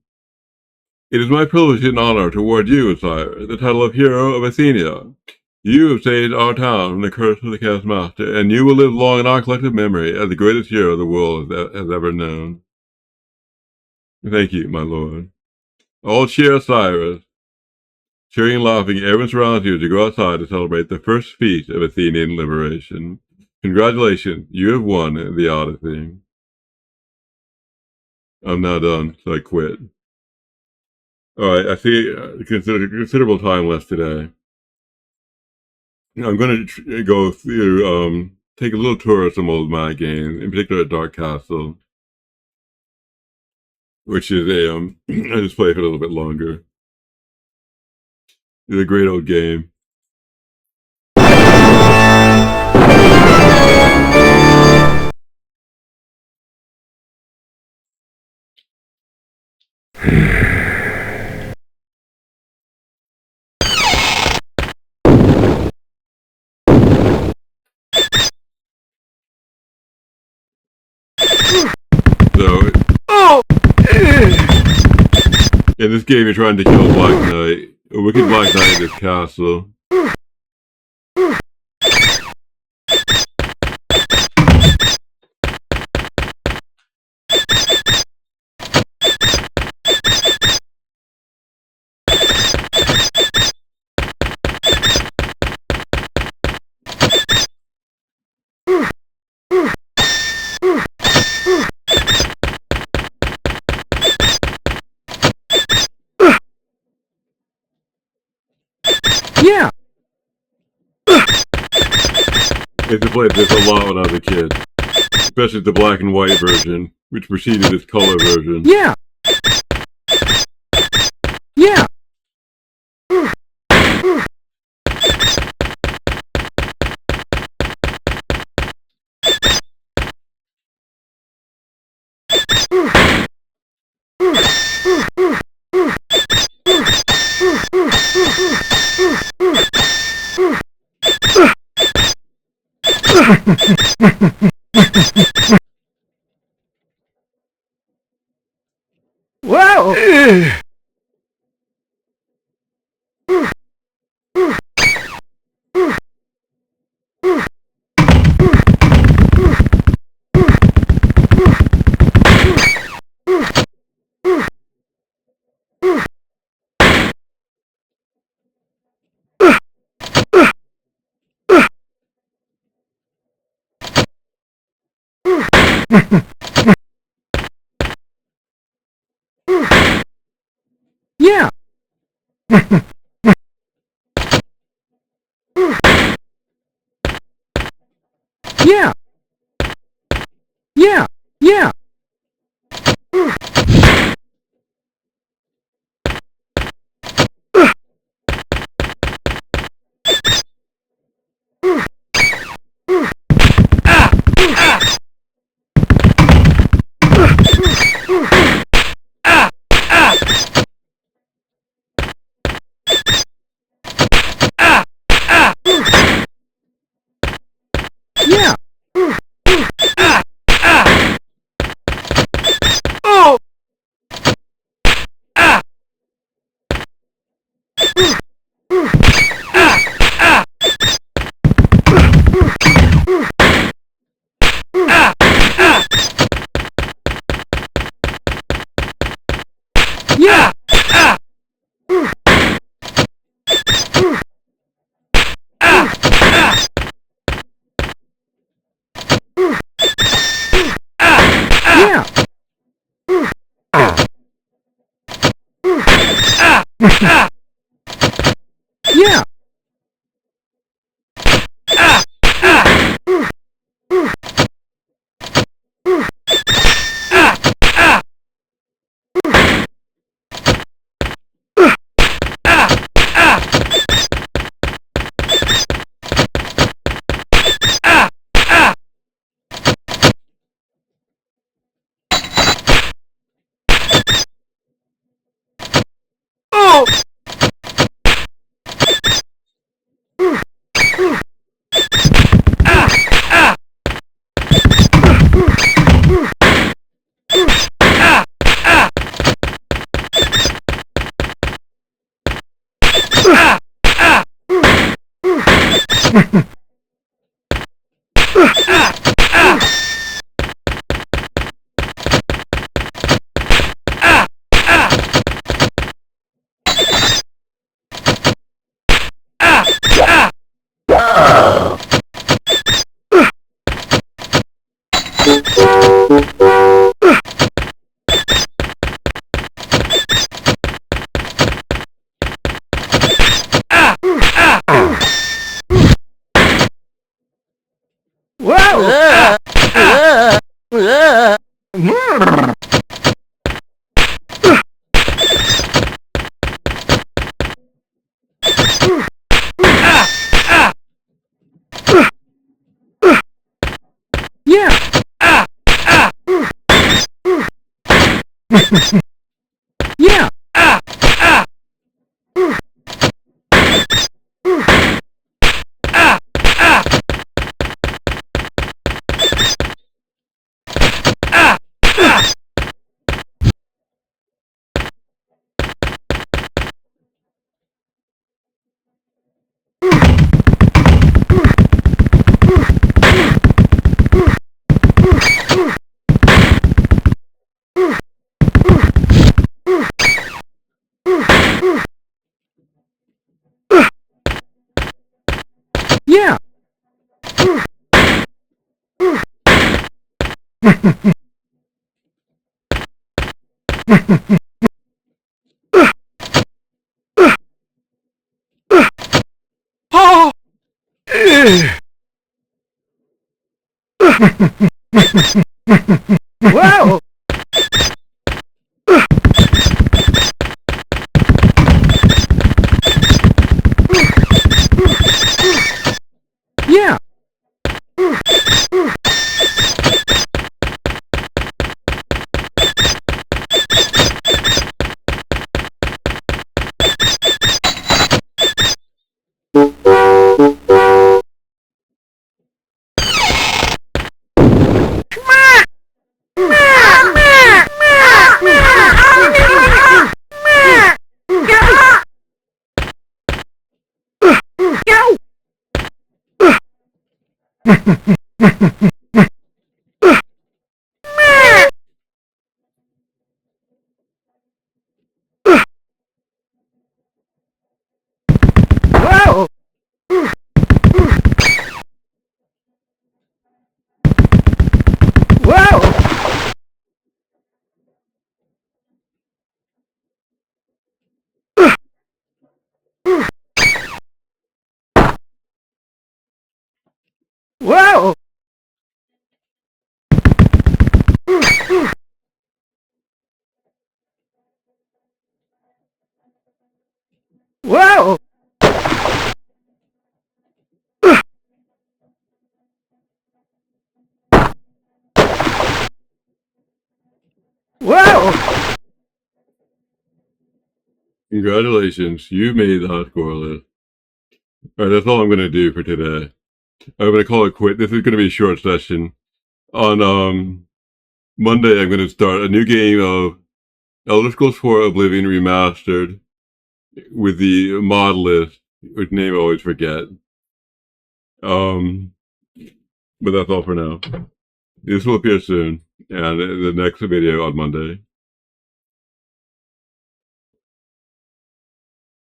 It is my privilege and honor toward you, Osiris, the title of hero of Athenia. You have saved our town from the curse of the Chaos Master, and you will live long in our collective memory as the greatest hero the world has ever known. Thank you, my lord. All cheer Osiris. Cheering and laughing, everyone surrounds you to go outside to celebrate the first feast of Athenian liberation. Congratulations, you have won the Odyssey. I'm now done, so I quit. Alright, I see considerable time left today. I'm going to go through, take a little tour of some old my games, in particular Dark Castle, which is I just play for a little bit longer. It's a great old game. In this game, you're trying to kill Black Knight, a wicked Black Knight in this castle. Yeah! I used to play this a lot when I was a kid, especially the black and white version, which preceded this color version. Yeah! Yeah! Wow! Yeah! Yeah! Yeah! Yeah! Yeah! Oh! Yeah! Yeah! Yeah! Oh! Wow! Yeah! Yeah! Yeah! Oh! Wow! Yeah! Wow! Wow! Wow! Wow! Wow! Congratulations, you made the hot score list. Alright, that's all I'm going to do for today. I'm going to call it quit. This is going to be a short session. On Monday, I'm going to start a new game of Elder Scrolls 4 Oblivion Remastered with the mod list, which name I always forget. But that's all for now. This will appear soon, and the next video on Monday.